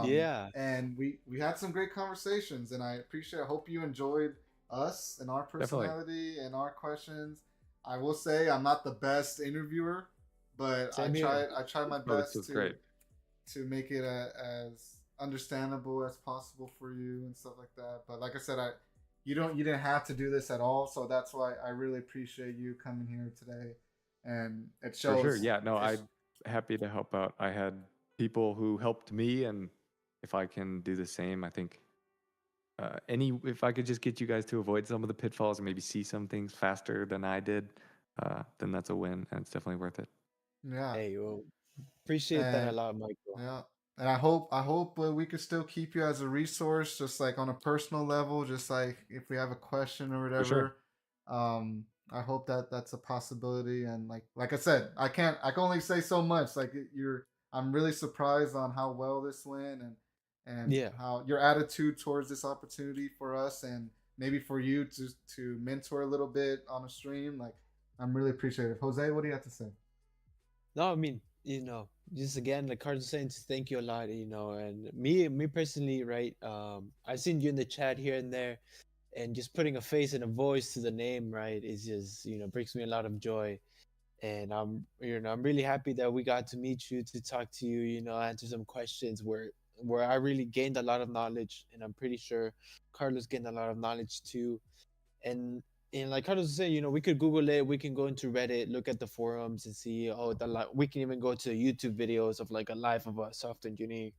Yeah. and we had some great conversations, and I appreciate. I hope you enjoyed us and our Definitely. personality and our questions. I will say I'm not the best interviewer, but I Same here. tried. I tried my Oh, this best was great. to make it as understandable as possible for you and stuff like that. But like I said, you didn't have to do this at all, so that's why I really appreciate you coming here today, and it For sure. shows. Yeah, no, It's, I'm happy to help out. I had people who helped me, and if I can do the same, I think if I could just get you guys to avoid some of the pitfalls and maybe see some things faster than I did, then that's a win, and it's definitely worth it. yeah, Hey, well, appreciate that a and lot, Michael. yeah, and I hope we could still keep you as a resource, just like on a personal level, just like if we have a question or For sure. whatever. I hope that that's a possibility, and like I said, I can only say so much. Like I'm really surprised on how well this went, and Yeah. how your attitude towards this opportunity for us, and maybe for you to mentor a little bit on a stream. Like I'm really appreciative. Jose, what do you have to say? No, I mean, just again, like Carlos saying, to thank you a lot, and me personally, right? I've seen you in the chat here and there, and just putting a face and a voice to the name, right, is just, brings me a lot of joy. And I'm really happy that we got to meet you, to talk to you, answer some questions where I really gained a lot of knowledge, and I'm pretty sure Carlos gained a lot of knowledge too. And And like Carlos was saying, we could Google it, we can go into Reddit, look at the forums and see, oh, we can even go to YouTube videos of like a life of a software engineer.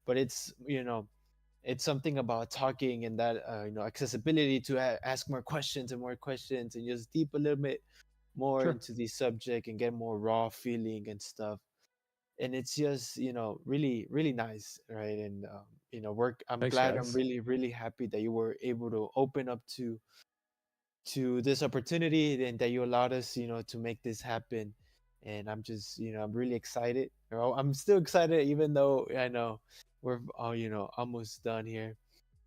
But it's something about talking and that accessibility to ask more questions and more questions and just deep a little bit more Sure. into the subject and get more raw feeling and stuff. And it's just really really nice, right? And work. I'm Thanks, glad. I'm guys. really really happy that you were able to open up to this opportunity and that you allowed us to make this happen. And I'm just I'm really excited. I'm still excited even though I know we're all almost done here.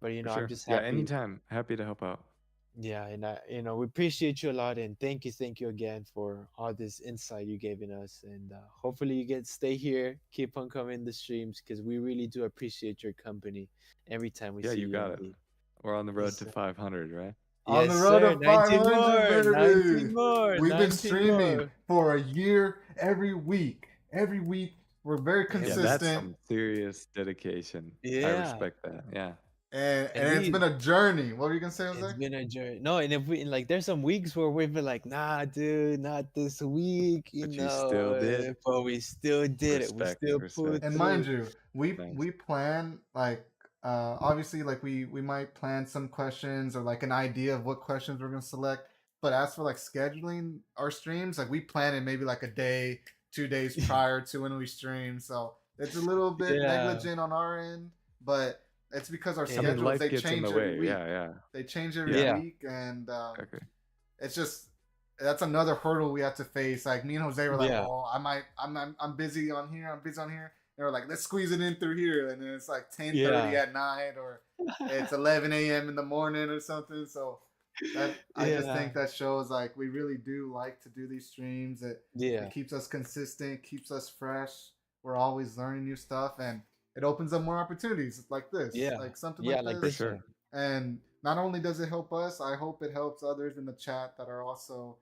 But For I'm sure. just Yeah, happy. anytime. Happy to help out. Yeah, and we appreciate you a lot, and thank you again for all this insight you gave in us, and hopefully you get stay here, keep on coming the streams, because we really do appreciate your company every time we Yeah, see you you got in it. the. We're on the road Yes, to sir. 500, right? On the Yes, road sir. to 19 500, more, baby. 19 more, We've been 19 streaming more. for a year every week. Every week, we're very Yeah, And that's consistent, some serious dedication. I yeah, respect that. Yeah. and and it's been a journey. What were you gonna say, it's Jose? been a journey. No, and if we like, there's some weeks where we've been like, nah, dude, not this week, But you still did. but we still did it. We Respect, still pulled respect. And mind through. you, we Nice. we plan like obviously like we might plan some questions or like an idea of what questions we're gonna select. But as for like scheduling our streams, like we plan it maybe like a day, 2 days prior to when we stream. So it's a little bit Yeah, negligent on our end, but it's because our I mean, and schedules life they gets in the change every way. week. Yeah, yeah. They change every Yeah, yeah, week, and exactly. it's just that's another hurdle we have to face. Like me and Jose were like, yeah, well, I'm busy on here, I'm busy on here. They were like, let's squeeze it in through here, and then it's like 10:30 yeah, at night, or it's 11 a.m. in the morning or something. So that I just yeah, think that shows like we really do like to do these streams. It yeah, keeps us consistent, keeps us fresh. We're always learning new stuff, and it opens up more opportunities like this, yeah, like something yeah, like like For this. this one. sure. And not only does it help us, I hope it helps others in the chat that are also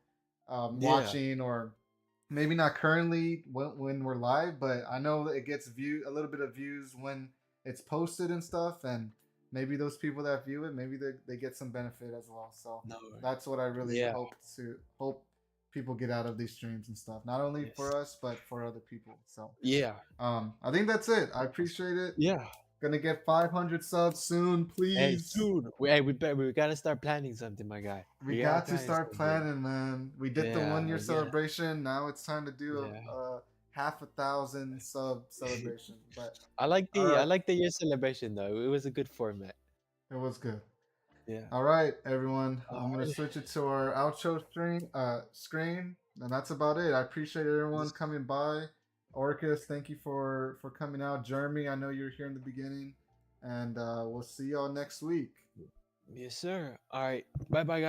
Yeah, watching, or maybe not currently when we're live, but I know it gets a little bit of views when it's posted and stuff. And maybe those people that view it, maybe they get some benefit as well. So no, that's what I really yeah, hope people get out of these streams and stuff. Not only yes, for us, but for other people. So yeah, I think that's it. I appreciate it. yeah. Gonna get 500 subs soon, Hey, please. soon, we gotta start planning something, my guy. We We gotta got to plan start something. planning, man. We did the Yeah, 1 year yeah, celebration. Now it's time to do yeah. a half a thousand sub celebration. But all I right, like the year celebration though. It was a good format. it was good. Yeah. All right, everyone. I'm gonna Alright. switch it to our outro screen, and that's about it. I appreciate everyone This- coming by. Orcus, thank you for coming out. Jeremy, I know you were here in the beginning, and we'll see y'all next week. Yes, sir. All right. Bye, bye, guys.